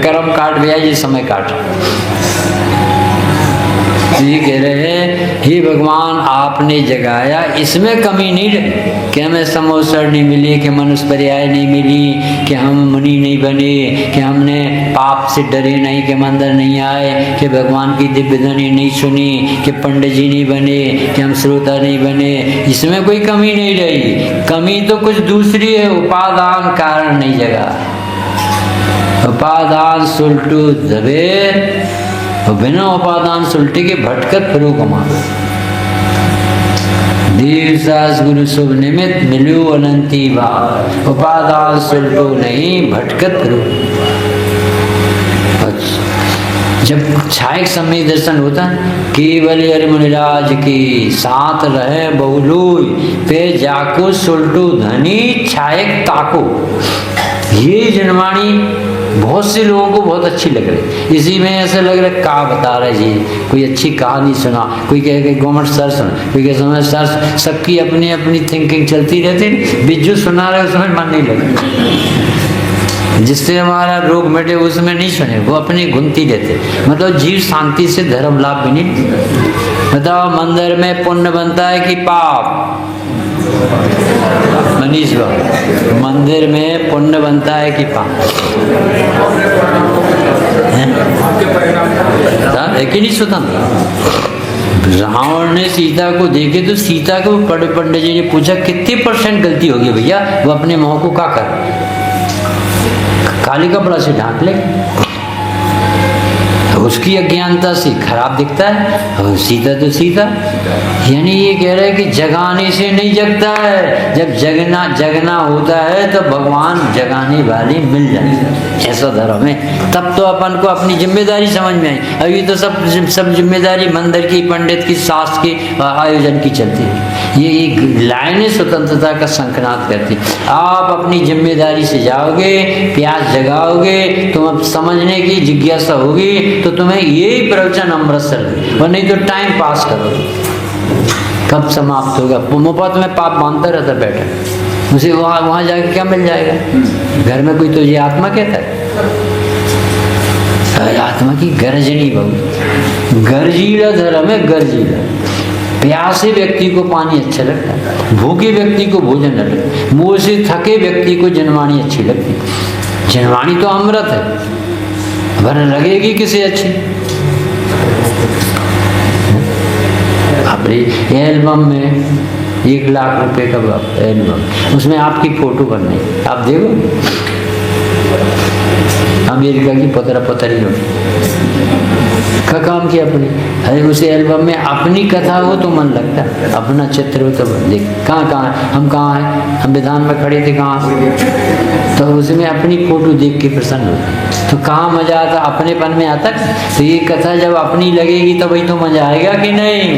कर्म काट गया ये समय काट। ये कह रहे हैं हे भगवान आपने जगाया, इसमें कमी नहीं रही कि हमें समोसर नहीं मिली, कि मनुष्य पर्याय नहीं मिली, कि हम मुनि नहीं बने, कि हमने पाप से डरे नहीं, कि मंदिर नहीं आए, कि भगवान की दिव्य ध्वनि नहीं सुनी, कि पंडित जी नहीं बने, कि हम श्रोता नहीं बने, इसमें कोई कमी नहीं रही। कमी तो कुछ दूसरी है, उपादान कारण नहीं जगा। उपादान सुलटू दबे, बिना उपादान सुलटे के भटकत फिरो कमा। देव सास गुरु शुभ निमित्त मिलो अनंती बार, उपादान सुलटो नहीं भटकत फिरो। जब छायक समय दर्शन होता है, केवल हरि मुनिराज के साथ रहे बहुलोई पे जाको सुलटो धनी छायक ताको। ये जनवाणी बहुत से लोगों को बहुत अच्छी लग रही, इसी में ऐसा लग रहा है का बता रहे जी, कोई अच्छी कहानी सुना, कोई कहे कि गवर्नमेंट सर सुना, कोई कहे समय सर, सबकी अपनी अपनी थिंकिंग चलती रहती, बिज्जू सुना रहे उसमें मन नहीं लगता, जिससे हमारा रोग मिटे उसमें नहीं सुने, वो अपनी घुनती रहते। मतलब जीव शांति से धर्म लाभ भी नहीं। बताओ मंदिर में पुण्य बनता है कि पाप? मनीष बाबू, मंदिर में पुण्य बनता है कि पाप? है कि नहीं स्वतंत्र? रावण ने सीता को देखे तो सीता को पंडित जी ने पूछा कितने % गलती होगी भैया? वो अपने मुंह को क्या कर, काली कपड़ा से ढांक ले, उसकी अज्ञानता से खराब दिखता है, और सीता तो सीता। यानी ये कह रहे हैं कि जगाने से नहीं जगता है, जब जगना होता है तो भगवान जगाने वाले मिल जाते हैं, ऐसा धर्म है। तब तो अपन को अपनी जिम्मेदारी समझ में आई। अभी तो सब जिम्मेदारी मंदिर की, पंडित की, शास्त्र के आयोजन की चलती है। ये लाइनें स्वतंत्रता का संकनाद करती। आप अपनी जिम्मेदारी से जाओगे, प्यास जगाओगे, तुम अब समझने की जिज्ञासा होगी तो तुम्हें यही प्रवचन अमृतसर, और नहीं तो टाइम पास करोगे। कब समाप्त होगा? मुफ्त में पाप मानता रहता बैठा, उसे वहाँ जाके क्या मिल जाएगा? घर में कोई तो ये आत्मा कहता है, आत्मा की गर्जनी बहु गर्जीला धर्म है, गर्जीला। प्यासे व्यक्ति को पानी अच्छा लगता है, भूखे व्यक्ति को भोजन न लगता, मुँह से थके व्यक्ति को जनवाणी अच्छी लगती है। जनवाणी तो अमृत है, वरना लगेगी किसे अच्छी। अपनी एल्बम में 1 लाख रुपए का एल्बम, उसमें आपकी फोटो बननी, आप देखो अमेरिका की पतरी का काम किया अपनी। अरे उस एल्बम में अपनी कथा हो तो मन लगता है, अपना चित्र हो तो देख कहाँ हम कहाँ हैं, हम विधान में खड़े थे कहाँ, तो उसमें अपनी फोटो देख के प्रसन्न होते, तो कहाँ मजा आता, अपनेपन में आता। तो ये कथा जब अपनी लगेगी तो भाई तो मजा आएगा कि नहीं,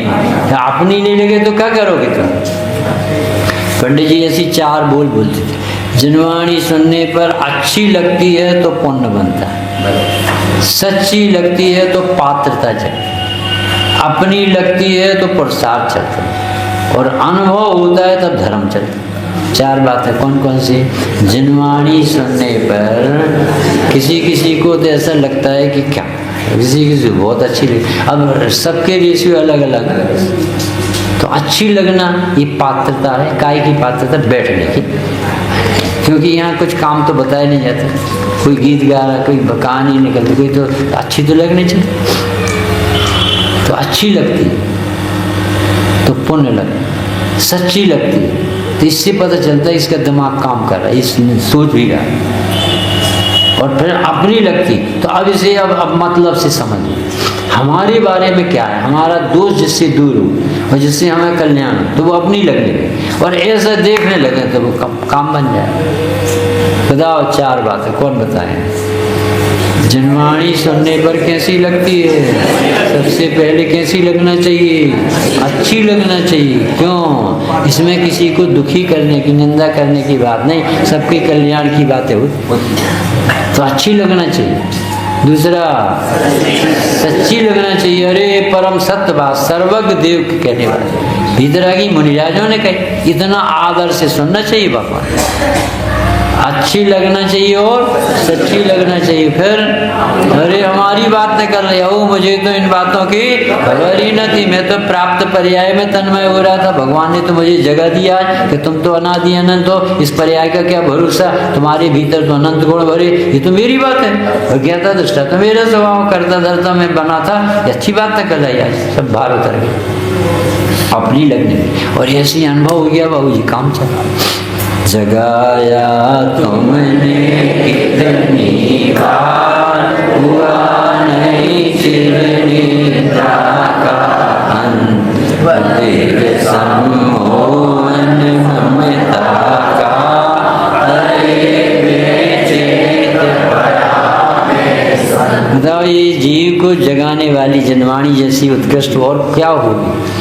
तो अपनी नहीं लगे तो क्या करोगे तुम। पंडित जी ऐसी 4 बोल बोलते थे, जिनवाणी सुनने पर अच्छी लगती है तो पुण्य बनता है, सच्ची लगती है तो पात्रता चलती, अपनी लगती है तो प्रसाद चलता है, और अनुभव होता है तब धर्म चलता है। 4 बातें कौन कौन सी। जिनवाणी सुनने पर किसी को तो ऐसा लगता है कि क्या, किसी बहुत अच्छी लगी। अब सबके रेशियो अलग अलग है, तो अच्छी लगना ये पात्रता है। काय की पात्रता, बैठने की, क्योंकि यहाँ कुछ काम तो बताया नहीं जाता, कोई गीत गा रहा, कोई कहानी निकलती, कोई तो अच्छी तो लगनी चाहिए। तो अच्छी लगती है तो पुण्य लगती, सच्ची लगती है तो इससे पता चलता है इसका दिमाग काम कर रहा है, इस सोच भी रहा है। और फिर अपनी लगती तो अब इसे अब मतलब से समझिए, हमारे बारे में क्या है, हमारा दोस्त जिससे दूर हो और जिससे हमें कल्याण हो तो वो अपनी लगने लगे, और ऐसा देखने लगे तो वो काम बन जाए। बताओ 4 बातें कौन बताए। जिनवाणी सुनने पर कैसी लगती है, सबसे पहले कैसी लगना चाहिए, अच्छी लगना चाहिए। क्यों, इसमें किसी को दुखी करने की, निंदा करने की बात नहीं, सबके कल्याण की बातें हो, तो अच्छी लगना चाहिए। दूसरा, सच्ची लगना चाहिए। अरे परम सत्य बात, सर्वज्ञ देव के कहने वाले भीतरागी मुनिराजों ने कही, इतना आदर से सुनना चाहिए भगवान। अच्छी लगना चाहिए और सच्ची लगना चाहिए। फिर अरे हमारी बात नहीं कर रहे हो, मुझे तो इन बातों की खबर ही न थी, मैं तो प्राप्त पर्याय में तन्मय हो रहा था। भगवान ने तो मुझे जगह दिया कि तुम तो अनादि अनंत हो, इस पर्याय का क्या भरोसा, तुम्हारे भीतर तो अनंत गुण भरे, ये तो मेरी बात है। अज्ञाता दृष्टा तो मेरा स्वभाव, करता धरता में बना था, ये अच्छी बात है। कल आज सब बाहर उतर गए अपनी लगने में, और ऐसी अनुभव हो गया बाबू जी, काम चला। जगाया तुमने कितनी बार, हुआ नहीं चिरनिद्रा का अंत, बदले सम्मोहन ममता का, बताओ ये जीव को जगाने वाली जनवाणी जैसी उत्कृष्ट और क्या होगी।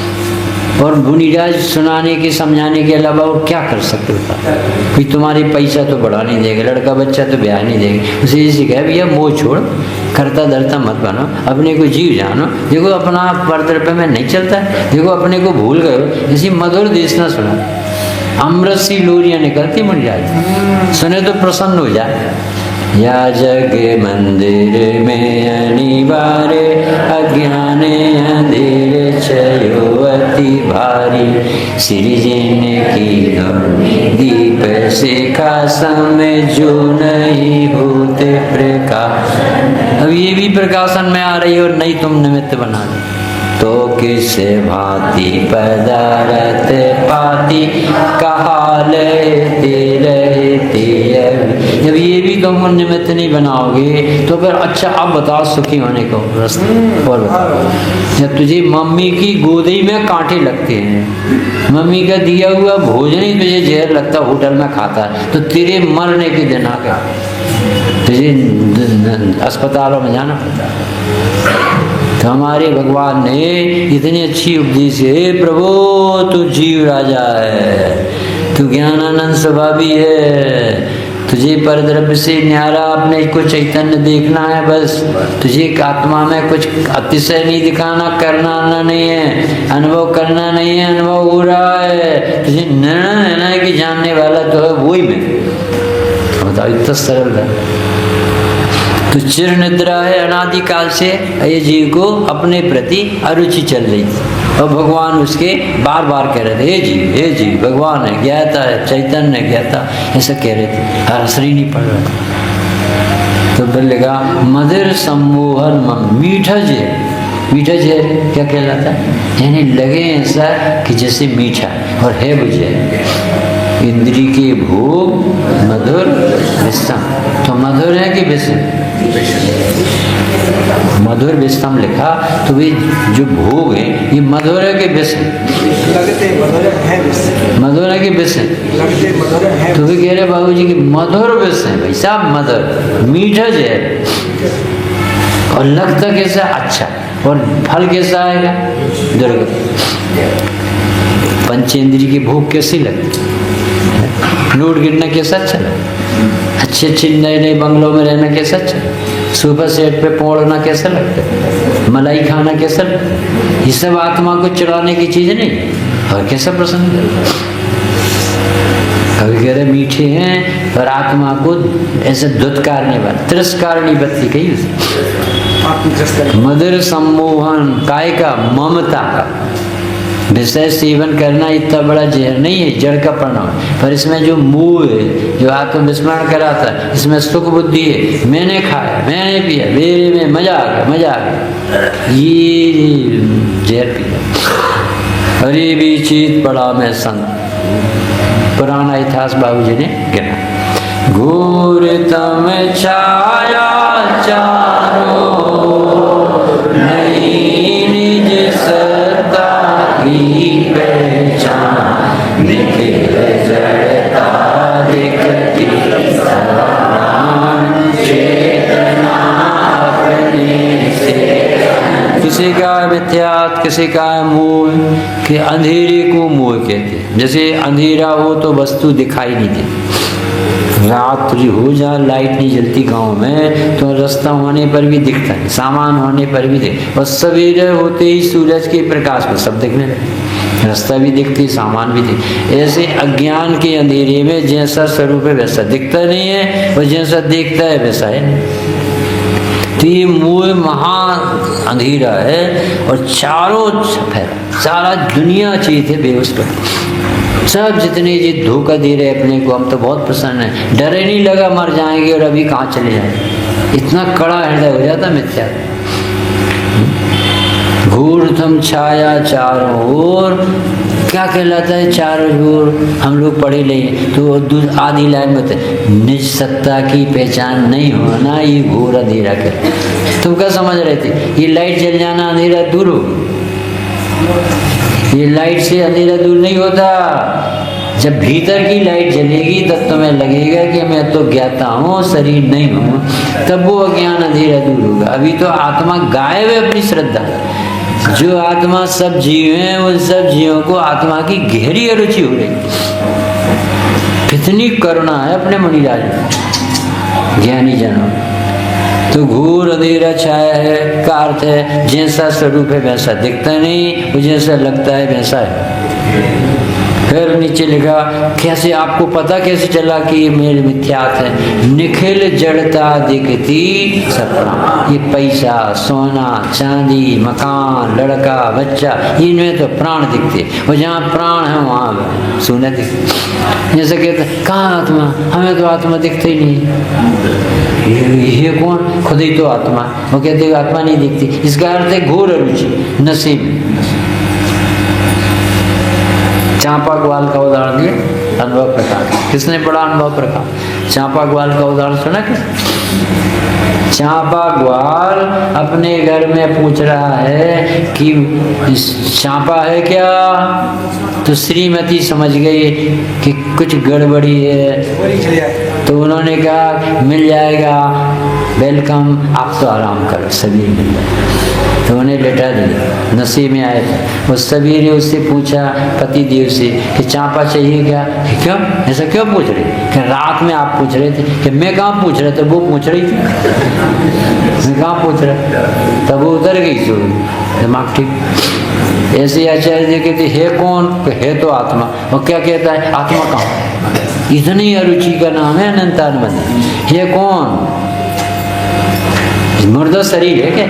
और मुनिराज सुनाने के समझाने के अलावा और क्या कर सकते हो। कोई तुम्हारे पैसा तो बढ़ा नहीं देगा, लड़का बच्चा तो ब्याह नहीं देगा, उसे ये सिखाया भैया मोह छोड़, करता धरता मत बनो, अपने को जीव जानो। देखो अपना परतर्प में नहीं चलता, देखो अपने को भूल गए। इसी मधुर देशना सुना, अमृत सी लोरियां निकलती मुनिराज, सुने तो प्रसन्न हो जाए। या जग मंदिर में अनिवार्य, अज्ञान अंधेर छयो अति भारी, सृजन की धुन दीप शिखा समय जो नहीं होते प्रकाश। अब ये भी प्रकाशन में आ रही है और नहीं तुम निमित्त बना दी, तो किस भांति पदारथ पाती कहाल रहती। जब ये भी तुम निमित्त नहीं बनाओगे तो फिर अच्छा अब बताओ सुखी होने को रास्ता। और बताओ, जब तुझे मम्मी की गोदी में कांटे लगते हैं, मम्मी का दिया हुआ भोजन ही तुझे जहर लगता होटल में खाता है, तो तेरे मरने के दिन आ गया, तुझे अस्पतालों में जाना पड़ता। तो हमारे भगवान ने इतनी अच्छी उपदेश है, प्रभु तू जीव राजा है, तू ज्ञानानंद स्वभावी है, तुझे परद्रव्य से न्यारा अपने को चैतन्य देखना है, बस तुझे आत्मा में कुछ अतिशय नहीं दिखाना, करना नहीं है, अनुभव करना नहीं है, अनुभव हो रहा है, तुझे निर्णय लेना है कि जानने वाला तो है वही मैं। बताओ इतना सरल है। तो चिर निद्रा है, अनादिकाल से ये जीव को अपने प्रति अरुचि चल रही थी, और भगवान उसके बार बार कह रहे थे हे जीव भगवान है, ज्ञाता है, चैतन्य है, ज्ञाता, ऐसा कह रहे थे। हर असर ही नहीं पड़ रहा था। तो फिर लिखा मधुर सम्मोहन मीठा जहर। मीठा जहर क्या कहलाता है? यानी लगे ऐसा कि जैसे मीठा और है वो जहर। इंद्री के भोग मधुर विषम। तो मधुर है कि विषम? मधुर विषम लिखा तो वे जो भोग है ये मधुर है कि विषम? लगते मधुर है विषम। मधुर है कि विषम? लगते मधुर है। तो वे कह रहे बाबूजी कि मधुर विषम भाई साहब, मधुर मीठा जहर। और लगता कैसा? अच्छा। और फल कैसा आएगा? दुर्गम। पंचेंद्री के भोग कैसे लगते? नोट गिनना कैसा अच्छा लगता? अच्छे अच्छे नए नए बंगलों में रहना कैसा अच्छा? सुपर सेट पे पौड़ना कैसा लगता है? मलाई खाना कैसा लगता है? ये सब आत्मा को चढ़ाने की चीज नहीं। और कैसा प्रसन्न है? कभी कह रहे मीठे हैं और आत्मा को ऐसे दुत्कारने वाले, तिरस्कारणी बत्ती कही उसे। मधुर सम्मोहन काय का? ममता का। विषय सेवन करना इतना बड़ा जहर नहीं है, जड़ का परिणाम, पर इसमें जो मोह है, जो आत्मविस्मरण कराता है, इसमें सुख बुद्धि है। मैंने खाया, मैंने पिया, मेरे में मजा आ गया, मजा आ गया, ये जहर पिया। अरे भी चीत पड़ा मैं संत। पुराना इतिहास बाबूजी ने गिना। घोर तम छाया चारों, नहीं निज सत्ता की पहचान, निखिल जड़ता दिखती समान, चेतना अपने से। किसी का मिथ्यात, किसी का मोह, कि अंधेरे को मोह कहते हैं। जैसे अंधेरा हो तो वस्तु दिखाई नहीं देती। रात्रि हो जा, लाइट नहीं जलती गांव में तो रास्ता होने पर भी दिखता है, सामान होने पर भी दिख, और सवेरे होते ही सूरज के प्रकाश में सब दिखने लगे, रास्ता भी दिखती, सामान भी दिख। ऐसे अज्ञान के अंधेरे में जैसा स्वरूप है वैसा दिखता नहीं है, और जैसा देखता है वैसा है। तो ये मोह महा अंधेरा है, और चारों सारा दुनिया चीज है बेहोश पर। सब जितने जी धोखा दे रहे अपने को, हम तो बहुत प्रसन्न है, डर ही नहीं लगा मर जाएंगे और अभी कहाँ चले जाएंगे, इतना कड़ा हृदय हो जाता मिथ्या। घूरथम छाया चारों ओर, क्या कहलाता है चारों ओर? हम लोग पढ़े नहीं तो आधी लाइन में निज सत्ता की पहचान नहीं होना, ये घोर अंधेरा कर। तुम क्या समझ रहे थे? ये लाइट जल जाना अंधेरा दूर हो? ये लाइट से अंधेरा दूर नहीं होता। जब भीतर की लाइट जलेगी तब तुम्हें लगेगा कि मैं तो ज्ञाता हूँ, शरीर नहीं हूँ, तब वो अज्ञान अंधेरा दूर होगा। अभी तो आत्मा गायब है अपनी श्रद्धा। जो आत्मा सब जीव हैं, उन सब जीवों को आत्मा की गहरी अरुचि हो रही। कितनी करुणा है अपने मुनिराज में, ज्ञानी जनों। तो घोर अंधेरा छाया है का अर्थ है जैसा स्वरूप है वैसा दिखता नहीं, वो जैसा लगता है वैसा है। फिर नीचे लिखा कैसे आपको पता कैसे चला कि ये मेरे मिथ्यात है? निखिल जड़ता दिखती सपना। ये पैसा, सोना, चांदी, मकान, लड़का, बच्चा, इनमें तो प्राण दिखते, और जहाँ प्राण है वहाँ सोना दिखते। जैसे कहते कहाँ आत्मा? हमें तो आत्मा दिखती ही नहीं। ये कौन? खुद ही तो आत्मा। वो कहते आत्मा नहीं दिखती। इसका अर्थ है घोर अरुचि, नसीब। चांपा ग्वाल का उदाहरण दिए, अनुभव प्रकाश। किसने पढ़ा अनुभव प्रकाश? चांपा ग्वाल का उदाहरण सुना किस? चांपा ग्वाल अपने घर में पूछ रहा है कि चांपा है क्या? तो श्रीमती समझ गई कि कुछ गड़बड़ी है, तो उन्होंने कहा मिल जाएगा, वेलकम, आप तो आराम करो, सभी मिल जाएगा। तो उन्हें लेटा दिया। नसीब में आए थे वो। सभी ने उससे पूछा पति देव से कि चांपा चाहिए क्या? क्यों ऐसा क्यों पूछ रहे? कि रात में आप पूछ रहे थे। कि मैं कहाँ पूछ रहा था, वो पूछ रही थी। मैं कहाँ पूछ रहा? तब वो उतर गई जो दिमाग ठीक। ऐसे आचार्य जी कहते है कौन? है तो आत्मा। और क्या कहता है? आत्मा कहाँ? इतनी अरुचि का नाम है अनंतानंद। है कौन? मुर्दा शरीर है क्या?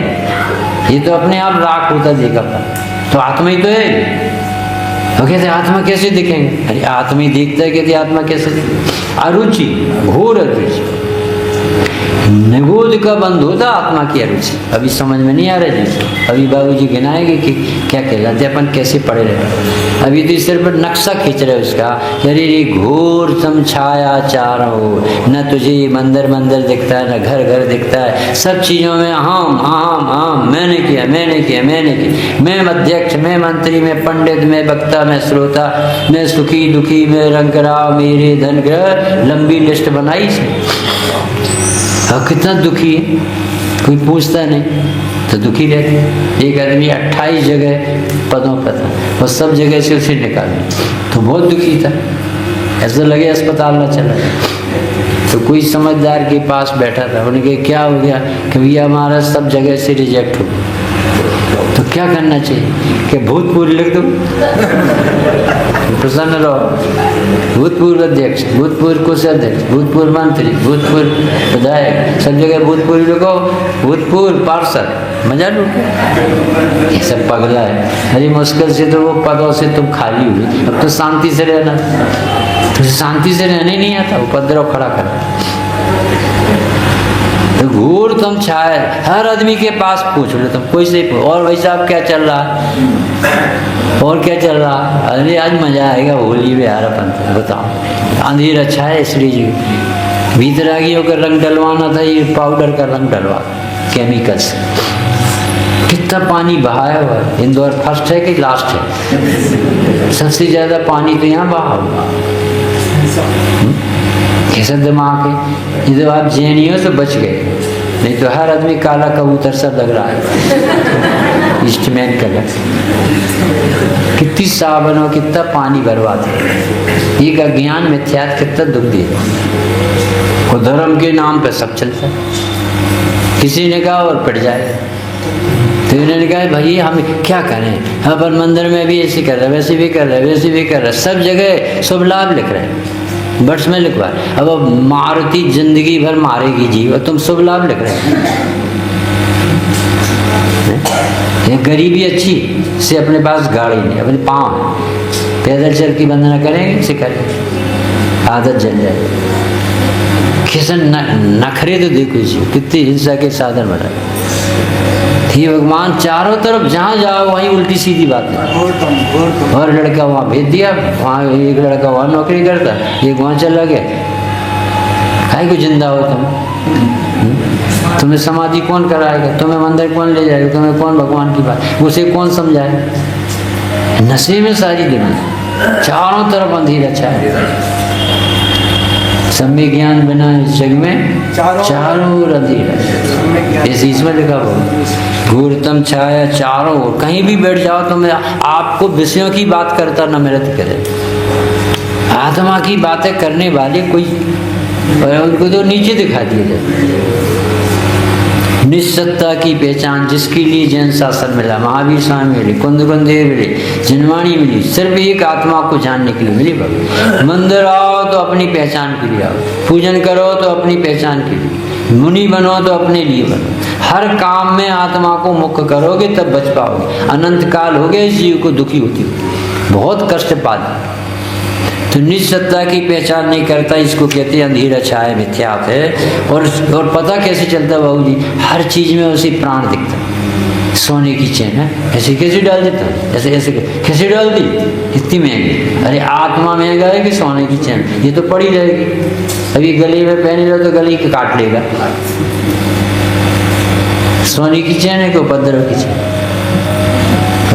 ये तो अपने आप राख होता देखा, तो आत्मा ही तो है। तो कहते आत्मा कैसे दिखेंगे? अरे आत्मा ही दिखता है। कहते आत्मा कैसे दिखे? अरुचि, घोर अरुचि। निगोद का बंद होता आत्मा की अरुचि। अभी समझ में नहीं आ रहा जी, अभी बाबूजी गिनाएंगे कि क्या कहलाते अपन कैसे पढ़े रहे। अभी तो सिर पर नक्शा खींच रहे उसका, अरे रे घोर तम छाया चारों ओर, न तुझे मंदिर मंदिर दिखता है, न घर घर दिखता है, सब चीज़ों में हम हम हम, मैंने किया मैंने किया मैंने की, मैं अध्यक्ष, मैं मंत्री, मैं पंडित, मैं वक्ता, मैं श्रोता, मैं सुखी दुखी, मैं रंगराव, मेरे धन ग्रह, लंबी लिस्ट बनाई इसने। अब कितना दुखी है, कोई पूछता नहीं तो दुखी रहते। एक आदमी 28 जगह पदों पर था और सब जगह से उसे निकाले तो बहुत दुखी था, ऐसा लगे अस्पताल ना चला जाए। तो कोई समझदार के पास बैठा था, उन्होंने कहा क्या हो गया, कि भैया हमारा सब जगह से रिजेक्ट हो। तो क्या करना चाहिए, कि भूतपूर्व लिख दो, प्रसन्न रहो, भूतपूर्व अध्यक्ष, भूतपूर्व कोषाध्यक्ष, भूतपूर्व मंत्री, भूतपूर्व विधायक, सब जगह भूतपूर्व लिखो, भूतपूर्व पार्षद, मजा लूटो। ये सब पगला है। अरे मुश्किल से तो वो पदों से तुम खाली हुई, अब तो शांति से रहना, तुझे शांति से रहने नहीं आता, उपद्रव खड़ा कर। तो घोर तुम छाए, हर आदमी के पास पूछ लो तुम, कोई से पूछ, और भाई साहब क्या चल रहा, और क्या चल रहा, अरे आज मजा आएगा होली में यार अपन, बताओ अंधेर अच्छा है इसलिए जी भीतरागियों का रंग डलवाना था, ये पाउडर का रंग डलवा केमिकल्स। कितना पानी बहाया हुआ है, इंदौर फर्स्ट है कि लास्ट है, सबसे ज्यादा पानी तो यहाँ बहा हुआ। कैसा दिमाग है, यदि आप जैनी हो तो बच गए, नहीं तो हर आदमी काला कबूतर सा लग रहा है, ईस्टमैन कलर। कितनी सावन हो, कितना पानी बर्बाद है, एक अज्ञान मिथ्यात कितना दुख दिया। वो धर्म के नाम पे सब चलता है, किसी ने कहा और पिट जाए, तो इन्होंने कहा भाई हम क्या करें, अपन मंदिर में भी ऐसे कर रहे, वैसे भी कर रहे, वैसे भी कर रहे, सब जगह शुभ लाभ लिख रहे हैं, बट्स में लिखवा। अब मारुति जिंदगी भर मारेगी जीव, तुम शुभ लाभ लिख रहे हैं। ये गरीबी अच्छी से अपने पास गाड़ी नहीं, अपने पाँव पैदल चल की वंदना करेंगे, से करें, आदत जल जाए। किसन नखरे तो देखो जी, कितनी हिंसा के साधन बनाए। हे भगवान, चारों तरफ जहाँ जाओ वहीं उल्टी सीधी बात है। और लड़का वहाँ भेज दिया, वहाँ एक लड़का वहाँ नौकरी करता, एक वहाँ चला गया। काहे को जिंदा हो तुम? तुम्हें समाधि कौन कराएगा, तुम्हें मंदिर कौन ले जाएगा, तुम्हें कौन भगवान की बात, उसे कौन समझाए? नशे में सारी दुनिया, चारों तरफ अंधेरा छाया, सम्य ज्ञान बिना इस जग में चारों ओर अंधेरा। इस इसमें लिखा हो घोरतम छाया चारों ओर, कहीं भी बैठ जाओ तो मैं आपको विषयों की बात करता न मेरत करे, आत्मा की बातें करने वाले कोई, उनको तो नीचे दिखा दिया जाए। निस्सत्ता की पहचान जिसके लिए जैन शासन मिला, महावीर स्वामी मिले, कुंदकुंदेव मिले, जनवाणी मिली, सिर्फ एक आत्मा को जानने के लिए मिली। भगवान मंदिर आओ तो अपनी पहचान के लिए आओ, पूजन करो तो अपनी पहचान के लिए, मुनि बनो तो अपने लिए बनो, हर काम में आत्मा को मुक्त करोगे तब बच पाओगे। अनंत काल हो गए इस जीव को दुखी होती होती, बहुत कष्ट पाते। तो निज सत्ता की पहचान नहीं करता, इसको कहते हैं अंधेरा छाया मिथ्यात है। और पता कैसे चलता है बाबू जी, हर चीज में उसे प्राण दिखता है। सोने की चेन है, ऐसे कैसे डाल देता है, ऐसे ऐसे कैसे डाल दी, इतनी महंगी। अरे आत्मा महंगा है कि सोने की चेन, ये तो पड़ी रहेगी। अभी गले में पहने लो तो गले काट लेगा। सोने की चेन है कि उपद्रव की चेन,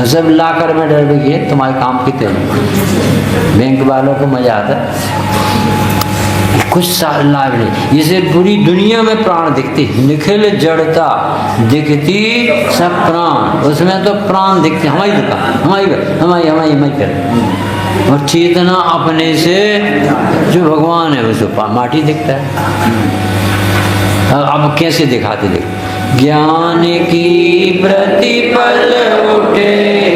सब लाकर में डर भी गए, तुम्हारे काम की तरह। बैंक वालों को मजा आता, कुछ लाभ नहीं, इसे पूरी दुनिया में प्राण दिखते, निखिल जड़ता दिखती सब प्राण, उसमें तो प्राण दिखते, हमारी दुकान, हमारी कर। और चेतना अपने से जो भगवान है उसे माटी दिखता है। अब कैसे दिखाते देख, ज्ञान की प्रतिपल उठे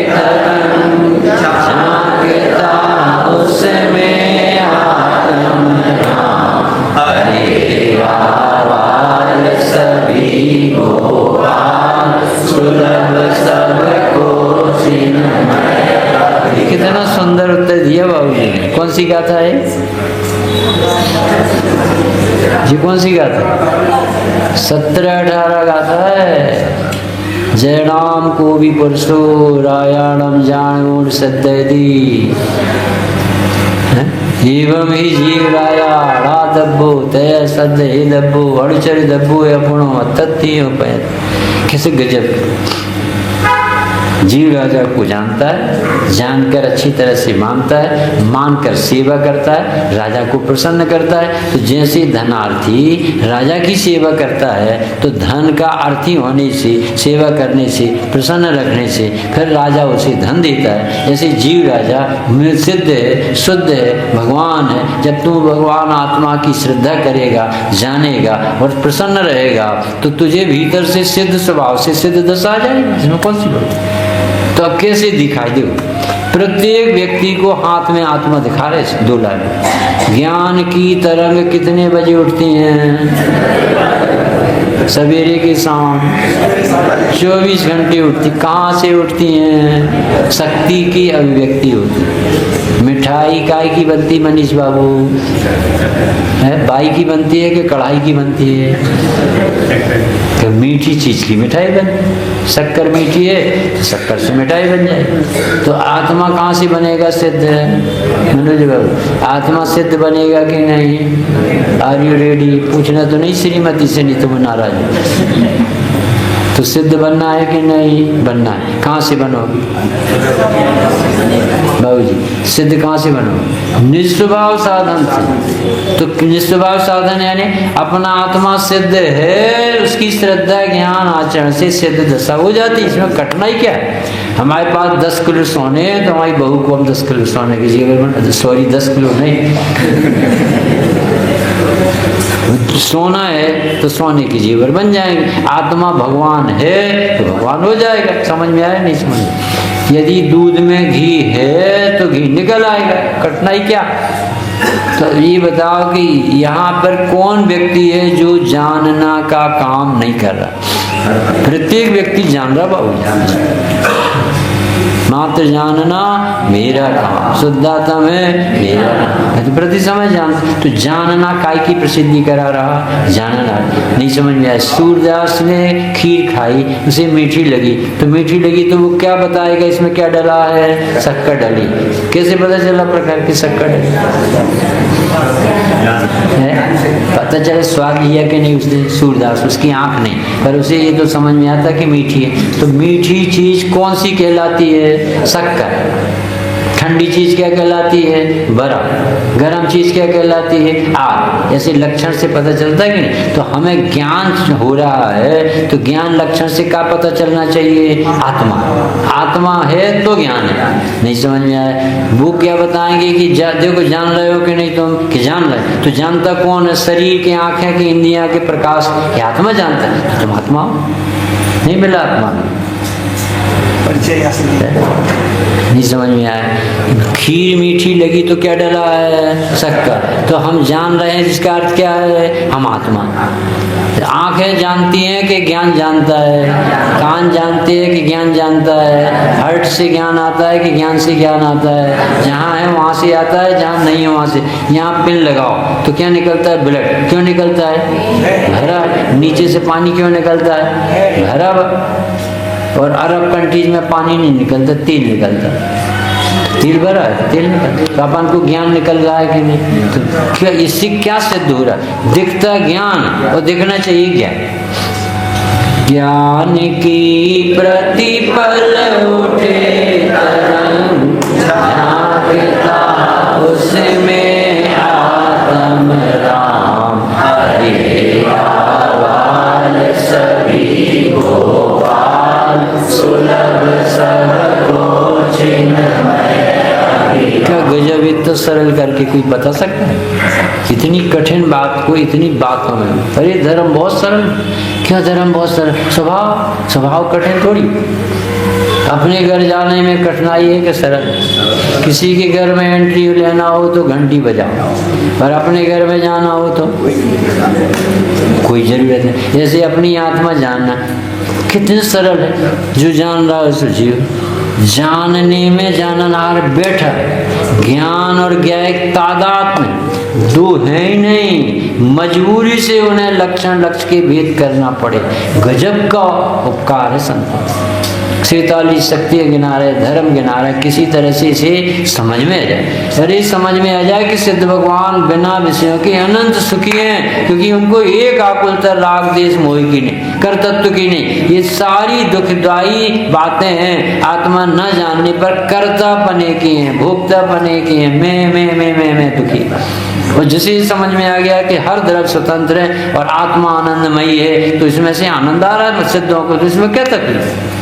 तरंग, झांकता उसमें आत्म, हरे आवाज सभी गोपाल, सुलभ सबको चिन्मय। कितना सुंदर उत्तर दिया बाबू जी ने। कौन सी गाथा है? ये कौन सी गाता? 17-18 गाता है। जय राम को भी पुरुषो रायाणम जाणूर सद्यदी एवं ही जीव राया रा दब्बो तय सद हे दब्बो अड़चर दब्बो अपनो तत्थियों पैर। कैसे गजब! जीव राजा को जानता है, जानकर अच्छी तरह से मानता है, मानकर सेवा करता है, राजा को प्रसन्न करता है। तो जैसे धनार्थी राजा की सेवा करता है तो धन का अर्थी होने से, सेवा करने से, प्रसन्न रखने से फिर राजा उसे धन देता है। जैसे जीव राजा सिद्ध है, शुद्ध है, भगवान है। जब तू भगवान आत्मा की श्रद्धा करेगा, जानेगा और प्रसन्न रहेगा तो तुझे भीतर से सिद्ध स्वभाव से सिद्ध दशा आ जाएगी। इसमें कौन सी बात? तो अब कैसे दिखाई दो? प्रत्येक व्यक्ति को हाथ में आत्मा दिखा रहे 2 लाइन। ज्ञान की तरंग कितने बजे उठती हैं? सवेरे के शाम 24 घंटे उठती। कहाँ से उठती हैं? शक्ति की अभिव्यक्ति होती है। मिठाई काय की बनती मनीष बाबू? है बाई की बनती है कि कढ़ाई की बनती है? तो मीठी चीज की मिठाई बन, शक्कर मीठी है तो शक्कर से मिठाई बन जाएगी। तो आत्मा कहाँ से बनेगा? सिद्ध है मनोज बाबू। आत्मा सिद्ध बनेगा कि नहीं? Are you ready? पूछना तो नहीं श्रीमती से, नहीं तो मैं नाराज हूँ। तो सिद्ध बनना है कि नहीं? बनना है। कहाँ से बनो बाबू जी? सिद्ध कहाँ से बनो? निस्वभाव साधन से। तो निस्वभाव साधन यानी अपना आत्मा सिद्ध है, उसकी श्रद्धा ज्ञान आचरण से सिद्ध दशा हो जाती। इसमें कठिनाई क्या है? हमारे पास 10 किलो सोने हैं तो हमारी बहू को हम 10 किलो सोने की जगह, सॉरी 10 किलो नहीं, सोना है तो सोने की जेवर बन जाएंगे। आत्मा भगवान है तो भगवान हो जाएगा। समझ में आया? नहीं समझ में? यदि दूध में घी है तो घी निकल आएगा। कठिनाई क्या? तो ये बताओ कि यहाँ पर कौन व्यक्ति है जो जानना का काम नहीं कर रहा? प्रत्येक व्यक्ति जान रहा बाबू। मात्र जानना मेरा काम, शुद्धात्म है मेरा काम। तो प्रति समय जान, तो जानना काय की प्रसिद्धि करा रहा? जानना नहीं समझ में आया। सूरदास ने खीर खाई, उसे मीठी लगी, तो मीठी लगी तो वो क्या बताएगा इसमें क्या डला है? शक्कर डली। कैसे पता चला प्रकार की शक्कर डली? पता चले स्वाद लिया कि नहीं उसने? सूरदास, उसकी आंख नहीं, पर उसे ये तो समझ में आता कि मीठी है। तो मीठी चीज कौन सी कहलाती है? शक्कर। ठंडी चीज क्या कहलाती है? बर्फ। गर्म चीज क्या कहलाती है? आग। ऐसे लक्षण से पता चलता है कि नहीं? तो हमें ज्ञान हो रहा है तो ज्ञान लक्षण से क्या पता चलना चाहिए? आत्मा। आत्मा है तो ज्ञान है। नहीं समझ में आया? वो क्या बताएंगे कि देखो जान रहे हो कि नहीं तुम? कि जान रहे। तो जानता कौन है? शरीर के आंखें के इंद्रियां के प्रकाश ये आत्मा जानता है। तो तुम आत्मा हो? नहीं मिला आत्मा में नहीं समझ में आया? खीर मीठी लगी तो क्या डला है? शक्कर। तो हम जान रहे हैं जिसका अर्थ क्या है? हम आत्मा। आंखें जानती हैं कि ज्ञान जानता है, कान जानते हैं कि ज्ञान जानता है, हर्ट से ज्ञान आता है कि ज्ञान से ज्ञान आता है। जहाँ है वहाँ से आता है, जहाँ नहीं है वहाँ से। यहाँ पिन लगाओ तो क्या निकलता है? ब्लड। क्यों निकलता है? भरा। नीचे से पानी क्यों निकलता है? भरा। और अरब कंट्रीज में पानी नहीं निकलता, तेल निकलता। तेल भरा है, तेल निकलता। तो अपन को ज्ञान निकल रहा है कि नहीं? तो क्या इससे क्या सिद्ध हो रहा है? दिखता ज्ञान और दिखना चाहिए ज्ञान। ज्ञान की प्रतिपल उठे तरंग, झांकता उसमें आत्म राम। हरे आवाल सभी गोपाल, सुलभ सबको चिन्मय। क्या गजब! इतना सरल करके कोई बता सकता है? इतनी कठिन बात को इतनी बातों में। अरे धर्म बहुत सरल। क्या धर्म बहुत सरल? स्वभाव कठिन थोड़ी। अपने घर जाने में कठिनाई है कि सरल? किसी के घर में एंट्री लेना हो तो घंटी बजाओ, पर अपने घर में जाना हो तो कोई जरूरत नहीं। जैसे अपनी आत्मा जानना कितने सरल है। जो जान रहा है सो जीव। जानने में जाननार बैठा। ज्ञान और ज्ञान एक तादाद में दो है ही नहीं, मजबूरी से उन्हें लक्षण लक्ष्य के भेद करना पड़े। गजब का उपकार है संतों। 46 शक्तियाँ गिना रहे, धर्म गिना रहे, किसी तरह से इसे समझ में आ जाए। अरे समझ में आ जाए कि सिद्ध भगवान बिना विषयों के अनंत सुखी हैं, क्योंकि उनको एक आकुलता राग देश मोह की नहीं, कर्तत्व की नहीं। ये सारी दुखदायी बातें हैं आत्मा न जानने पर कर्ता पने की हैं, भोक्ता पने की हैं। मैं दुखी। और जिसे समझ में आ गया कि हर द्रव्य स्वतंत्र है और आत्मा आनंदमयी है, तो इसमें से आनंद आ रहा है सिद्धों को, तो इसमें क्या तकलीफ है।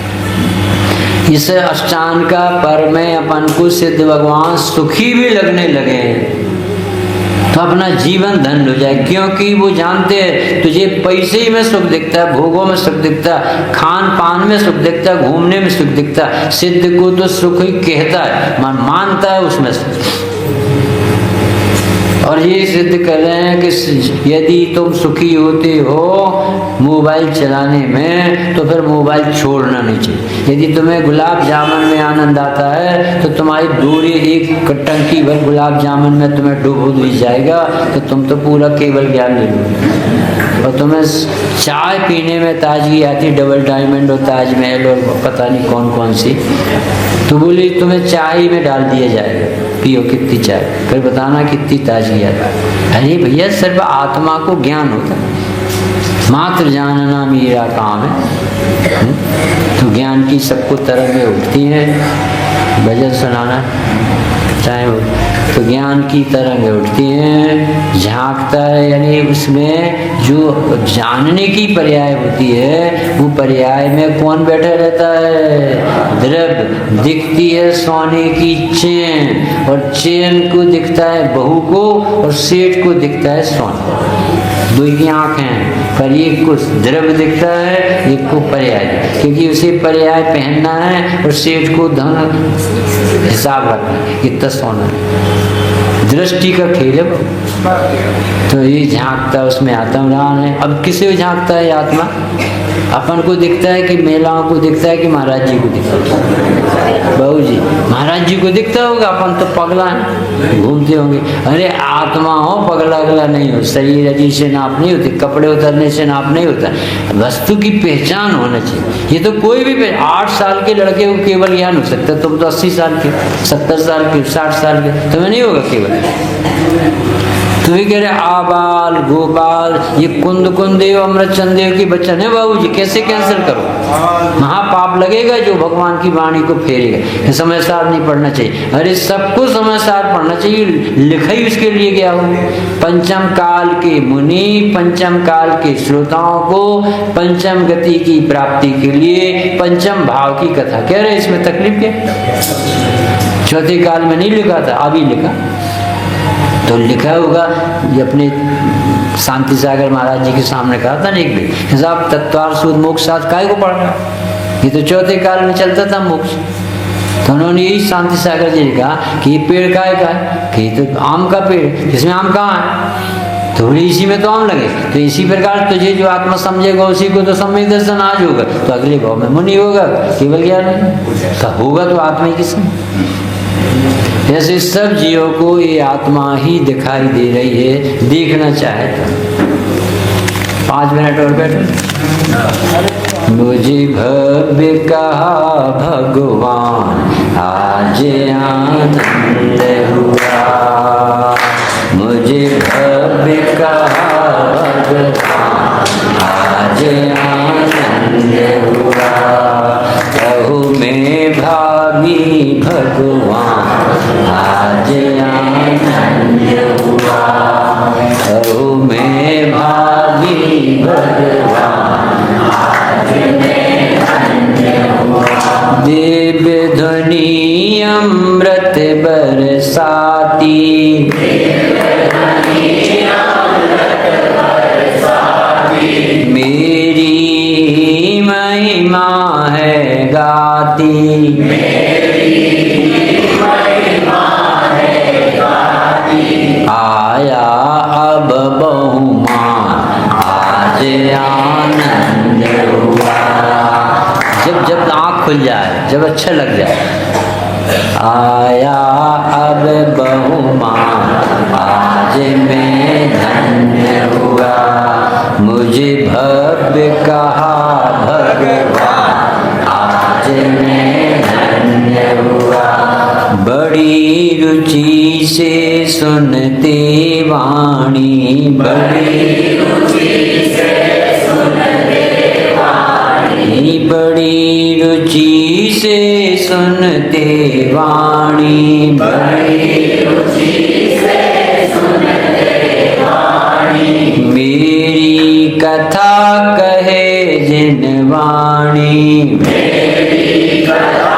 इस अष्टांग का पर में अपन को सिद्ध भगवान सुखी भी लगने लगे हैं, तो अपना जीवन धन्य हो जाए। क्योंकि वो जानते हैं तुझे पैसे ही में सुख दिखता है, भोगों में सुख दिखता है, खान पान में सुख दिखता है, घूमने में सुख दिखता है। सिद्ध को तो सुख ही कहता है, मानता है उसमें सुख। और ये सिद्ध कर रहे हैं कि यदि तुम सुखी होते हो मोबाइल चलाने में, तो फिर मोबाइल छोड़ना नहीं चाहिए। यदि तुम्हें गुलाब जामुन में आनंद आता है, तो तुम्हारी दूरी एक टंकी भर गुलाब जामुन में तुम्हें डूब दी जाएगा, तो तुम तो पूरा केवल ज्ञान ले लो। और तुम्हें चाय पीने में ताजगी आती, डबल डायमंड और ताजमहल और पता नहीं कौन कौन सी, तो बोली तुम्हें चाय में डाल दिया जाएगा, पियो कितनी चाय, फिर बताना कितनी ताजगी आता। अरे भैया सिर्फ आत्मा को ज्ञान होता है, मात्र जानना मेरा काम है। तो ज्ञान की सबको तरंगें उठती हैं, भजन सुनाना टाइम हो, तो ज्ञान की तरंगें उठती हैं, झांकता है। यानी उसमें जो जानने की पर्याय होती है, वो पर्याय में कौन बैठा रहता है? द्रव्य। दिखती है सोने की चेन, और चेन को दिखता है बहू को, और सेठ को दिखता है सोना। दो की आँख हैं, पर एक को द्रव्य दिखता है, एक को पर्याय, क्योंकि उसे पर्याय पहनना है और सेठ को धन हिसाब रखना है, इतना सोना है। दृष्टि का खेल है वो। तो ये झांकता, उसमें आत्मरान है। अब किसे झांकता है आत्मा? अपन को दिखता है कि महिलाओं को दिखता है कि महाराज जी को दिखता है? बहू जी महाराज जी को दिखता होगा, अपन तो पगला है, घूमते होंगे। अरे आत्मा हो, पगला अगला नहीं हो। शरीर अजी से नाप नहीं होती, कपड़े उतरने से नाप नहीं होता, वस्तु की पहचान होना चाहिए। ये तो कोई भी 8 साल के लड़के को केवल ज्ञान हो सकता है, तुम तो 80 साल के, 70 साल के, 60 साल के, तुम्हें नहीं होगा केवल। तो ये कह रहे आबाल गोपाल, ये कुंद कुंदेव अमृत चंदेव की बच्चन है बाबू जी, कैसे कैंसिल करो? महापाप लगेगा जो भगवान की वाणी को फेरेगा। समय सार नहीं पढ़ना चाहिए। अरे सबको समय सार पढ़ना चाहिए, लिखा ही उसके लिए गया हो। पंचम काल के मुनि, पंचम काल के श्रोताओं को पंचम गति की प्राप्ति के लिए पंचम भाव की कथा कह रहे, इसमें तकलीफ क्या? चौथे काल में नहीं लिखा था, अभी लिखा तो लिखा होगा। ये अपने शांति सागर महाराज जी के सामने कहा था ना एक दिन, साहब तत्वार सूद मोक्ष साथ काय को पढ़ रहा, ये तो चौथे काल में चलता था मोक्ष। तो उन्होंने यही शांति सागर जी ने कहा कि ये पेड़ काय का है, कि ये तो आम का पेड़, इसमें आम कहाँ है? तो इसी में तो आम लगे। तो इसी प्रकार तुझे जो आत्मा समझेगा उसी को तो सम्यक दर्शन आज होगा, तो अगले भाव में मुनि होगा, केवल ज्ञान तो होगा, तो आत्मा ही किसमें? ऐसे सब जीवों को ये आत्मा ही दिखाई दे रही है, देखना चाहे तो 5 मिनट और बैठो। मुझे भव्य कहा भगवान, आज आनंद हुआ। मुझे भव्य कहा भगवान, आज आनंद हुआ। कहूँ मैं भावी भगवान, आज आनंद हुआ। कहूँ मैं भावी भगवान, आज आनंद हुआ। देव ध्वनि अमृत बरसाती, मेरी महिमा है गाती। आया अब बहुमान, आज आनंद हुआ। जब आँख खुल जाए, जब अच्छा लग जाए, आया अब बहुमान, आज मैं धन्य हुआ। मुझे भव्य कहा भगवान, आज मैं धन्य हुआ। बड़ी रुचि से सुनते वाणी, बड़ी रुचि से सुनते वाणी, बड़ी रुचि से सुनते वाणी, बड़ी रुचि से सुनते वाणी। मेरी कथा कहे जिन वाणी, मेरी कथा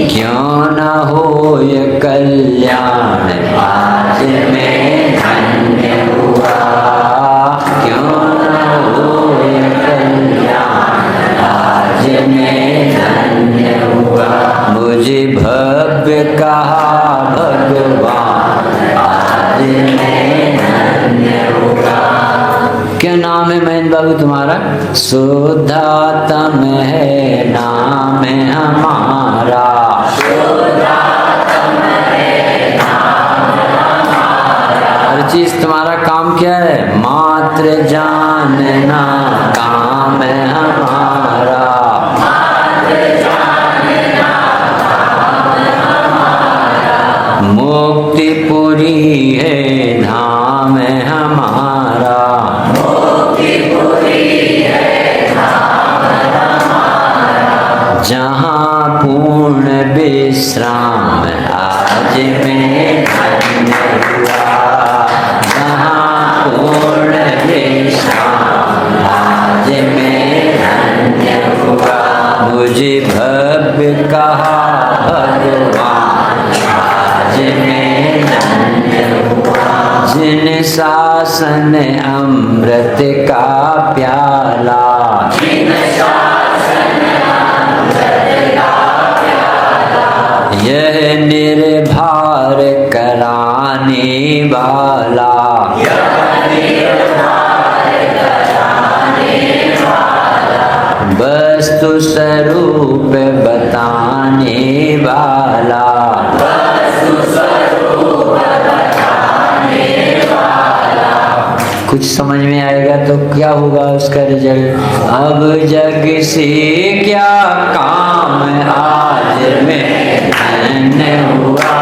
क्यों न हो ये कल्याण, आज मैं धन्य हुआ। क्यों न हो ये कल्याण, आज मैं धन्य हुआ। मुझे भव्य कहा भगवान, आज मैं धन्य हुआ। क्या नाम है महेंद्र बाबू तुम्हारा? शुद्धात्म है नाम है हमारा, हर चीज तुम्हारा काम क्या है? मात्र जानना काम है हमारा, मुक्ति पुरी है धाम है हमारा, जहाँ पूर्ण विश्राम, आज मैं धन्य हुआ। जहाँ पूर्ण विश्राम, आज मैं धन्य हुआ। मुझे भव्य कहा भगवान, आज मैं धन्य हुआ। जिन शासन अमृत का प्याला, यह निर्भर कराने वाला, वस्तु स्वरूप बताने वाला, कुछ समझ में आएगा तो क्या होगा उसका रिजल्ट? अब जग से क्या काम, आज मैं धन्य हुआ।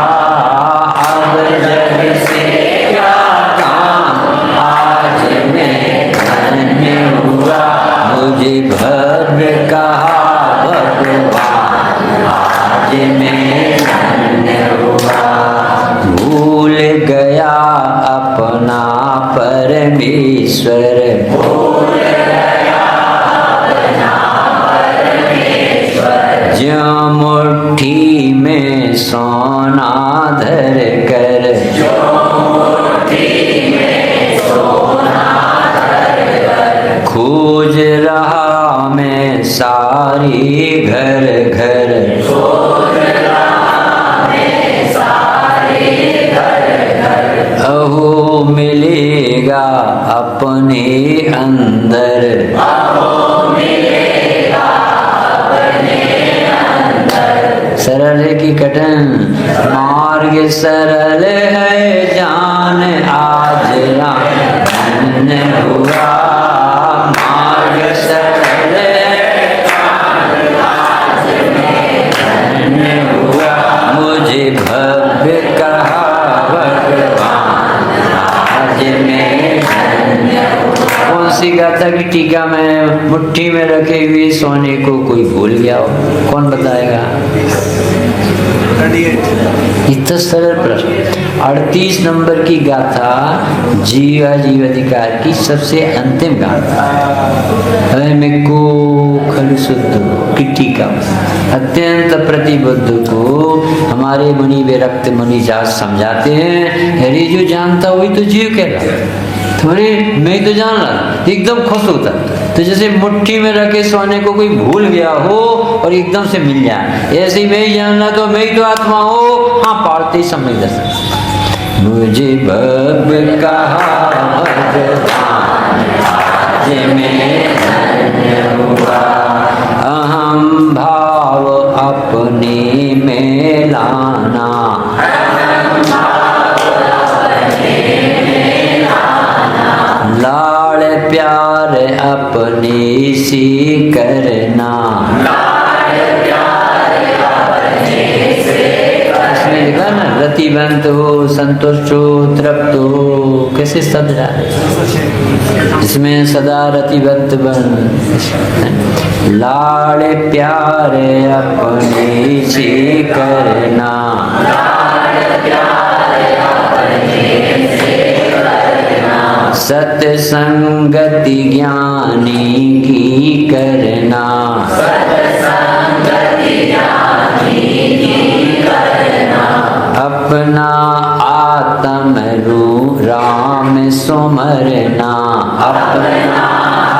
अब जग से क्या काम, आज मैं धन्य हुआ। मुझे भव्य कहा भगवान, आज मैं धन्य हुआ। भूल गया अपना परमेश्वर, जो मुट्ठी में सोना धर कर, खोज रहा मैं सारी घर घर, अहो मिलेगा अपने अंदर, सरल है कि कठिन? मार्ग सरल है जान, आज राम धन्य हुआ। मार्ग सरल है आज मैं धन्य हुआ। मुझे भव्य कहा भगवान, आज मैं धन्य हुआ। कौन सी गाथा की टीका में मुट्ठी में रखे हुए सोने को कोई भूल गया हो? कौन बताएगा? इतना सरल प्रश्न। 38 नंबर की गाथा जीवा जीव अधिकार की सबसे अंतिम गाथा को खल शुद्ध की टीका अत्यंत प्रतिबद्ध को हमारे मुनि विरक्त मुनि जात समझाते हैं। अरे जो जानता वही तो जीव कह रहा, थोड़े मैं तो जान रहा, एकदम खुश होता। तो जैसे मुट्ठी में रखे सोने को कोई भूल गया हो और एकदम से मिल जाए, ऐसे ही मैं ही जान रहा तो मैं ही तो आत्मा हो। हाँ, पाड़ते ही समझ दर्शन। मुझे भव्य कहा भगवान, आज मैं धन्य हुआ। अहम भाव अपने में लाना, सी करना। इसमें लिखा ना रतिवंत हो, संतुष्ट हो, तृप्त हो, कैसे शब्द जा रहे, इसमें सदा रतिवंत बन, लाड़ प्यारे अपने से करना। सत्संगति ज्ञानी की करना। अपना आत्म रूप राम सुमरना। अपना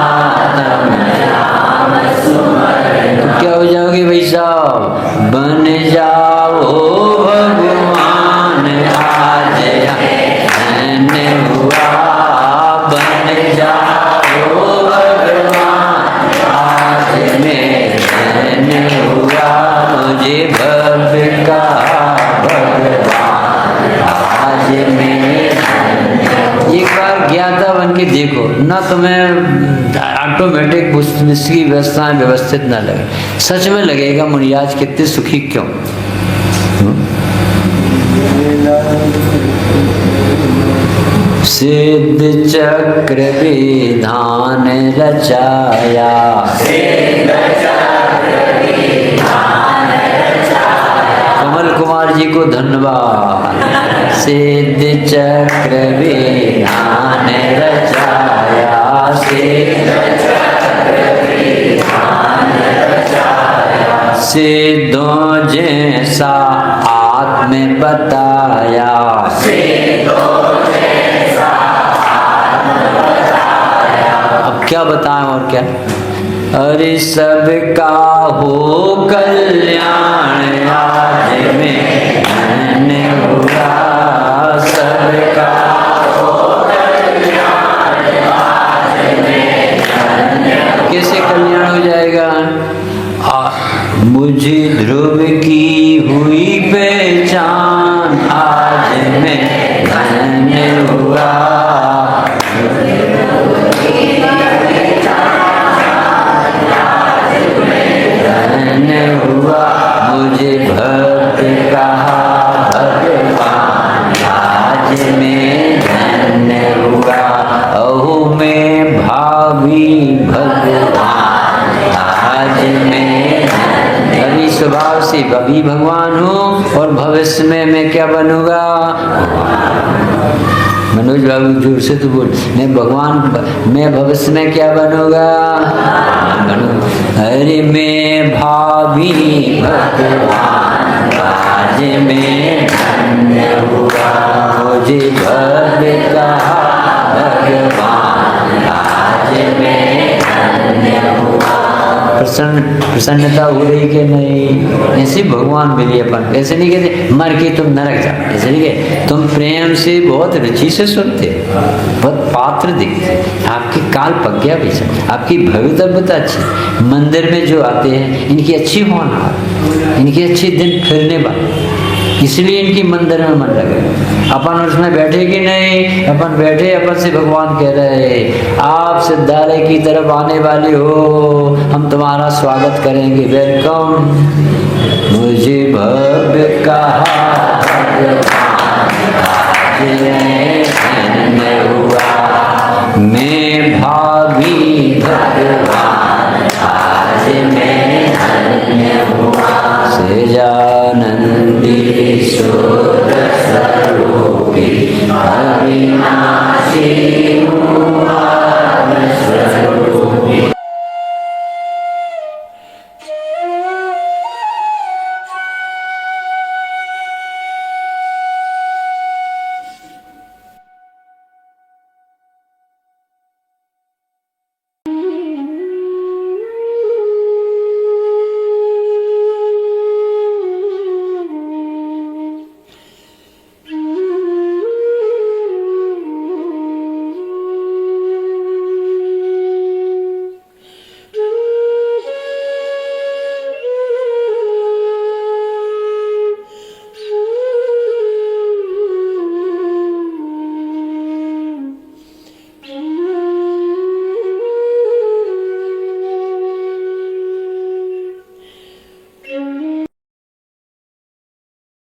आत्म राम सुमरना। क्या हो जाओगे भाई साहब? बन जाओ भगवान आज मैंने हुआ। बन जाओ भगवान आज मैंने हुआ। मुझे भव्य का आज में एक बार ज्ञाता बन के देखो ना, तुम्हें ऑटोमेटिक उसकी व्यवस्थाएं व्यवस्थित ना लगे, सच में लगेगा मुनियाज कितने सुखी क्यों। सिद्ध चक्र विधान रचाया। कमल कुमार जी को धन्यवाद। सिद्ध चक्र विधान रचाया। सिद्धों जैसा आत्म बताया। अब क्या बताएं और क्या? अरे सबका हो कल्याण आज मैंने हुआ। सबका हो कल्याण आज मैंने। कैसे कल्याण हो जाएगा? मुझे ध्रुव की हुई पहचान आज मैंने हुआ। हुआ मुझे भक्त कहा भगवान आज मैं धन्य हुआ। अहो मैं भावी भगवान आज मैं अभी स्वभाव से अभी भगवान हूँ और भविष्य में मैं क्या बनूंगा? मनोज बाबू जोर से तो बोल। मैं भगवान, मैं भविष्य में क्या बनूंगा? अरे मैं भावी भगवान आज मैं धन्य हुआ। मुझे भव्य कहा भगवान आज मैं धन्य हुआ। प्रसन्नता हो रही कि नहीं? ऐसे भगवान मिले अपन। ऐसे नहीं कहते मर के तुम नरक जाओ, ऐसे नहीं कहते। तुम प्रेम से बहुत रुचि से सुनते, बहुत पात्र दिखते, आपकी काल पक गया भैया, आपकी भवितव्यता अच्छी। मंदिर में जो आते हैं इनकी अच्छी होनहार, इनके अच्छे दिन फिरने वाले, इसलिए इनकी मंदिर में मन लगे। अपन उसमें बैठे कि नहीं? अपन बैठे, अपन से भगवान कह रहे आप सिद्धालय की तरफ आने वाले हो, हम तुम्हारा स्वागत करेंगे, वेलकम। मुझे भव्य कहा हुआ। मैं भावी भगवान आज मैं धन्य हुआ। सजानंदी ईश्वर स्वरूपी हरि नाम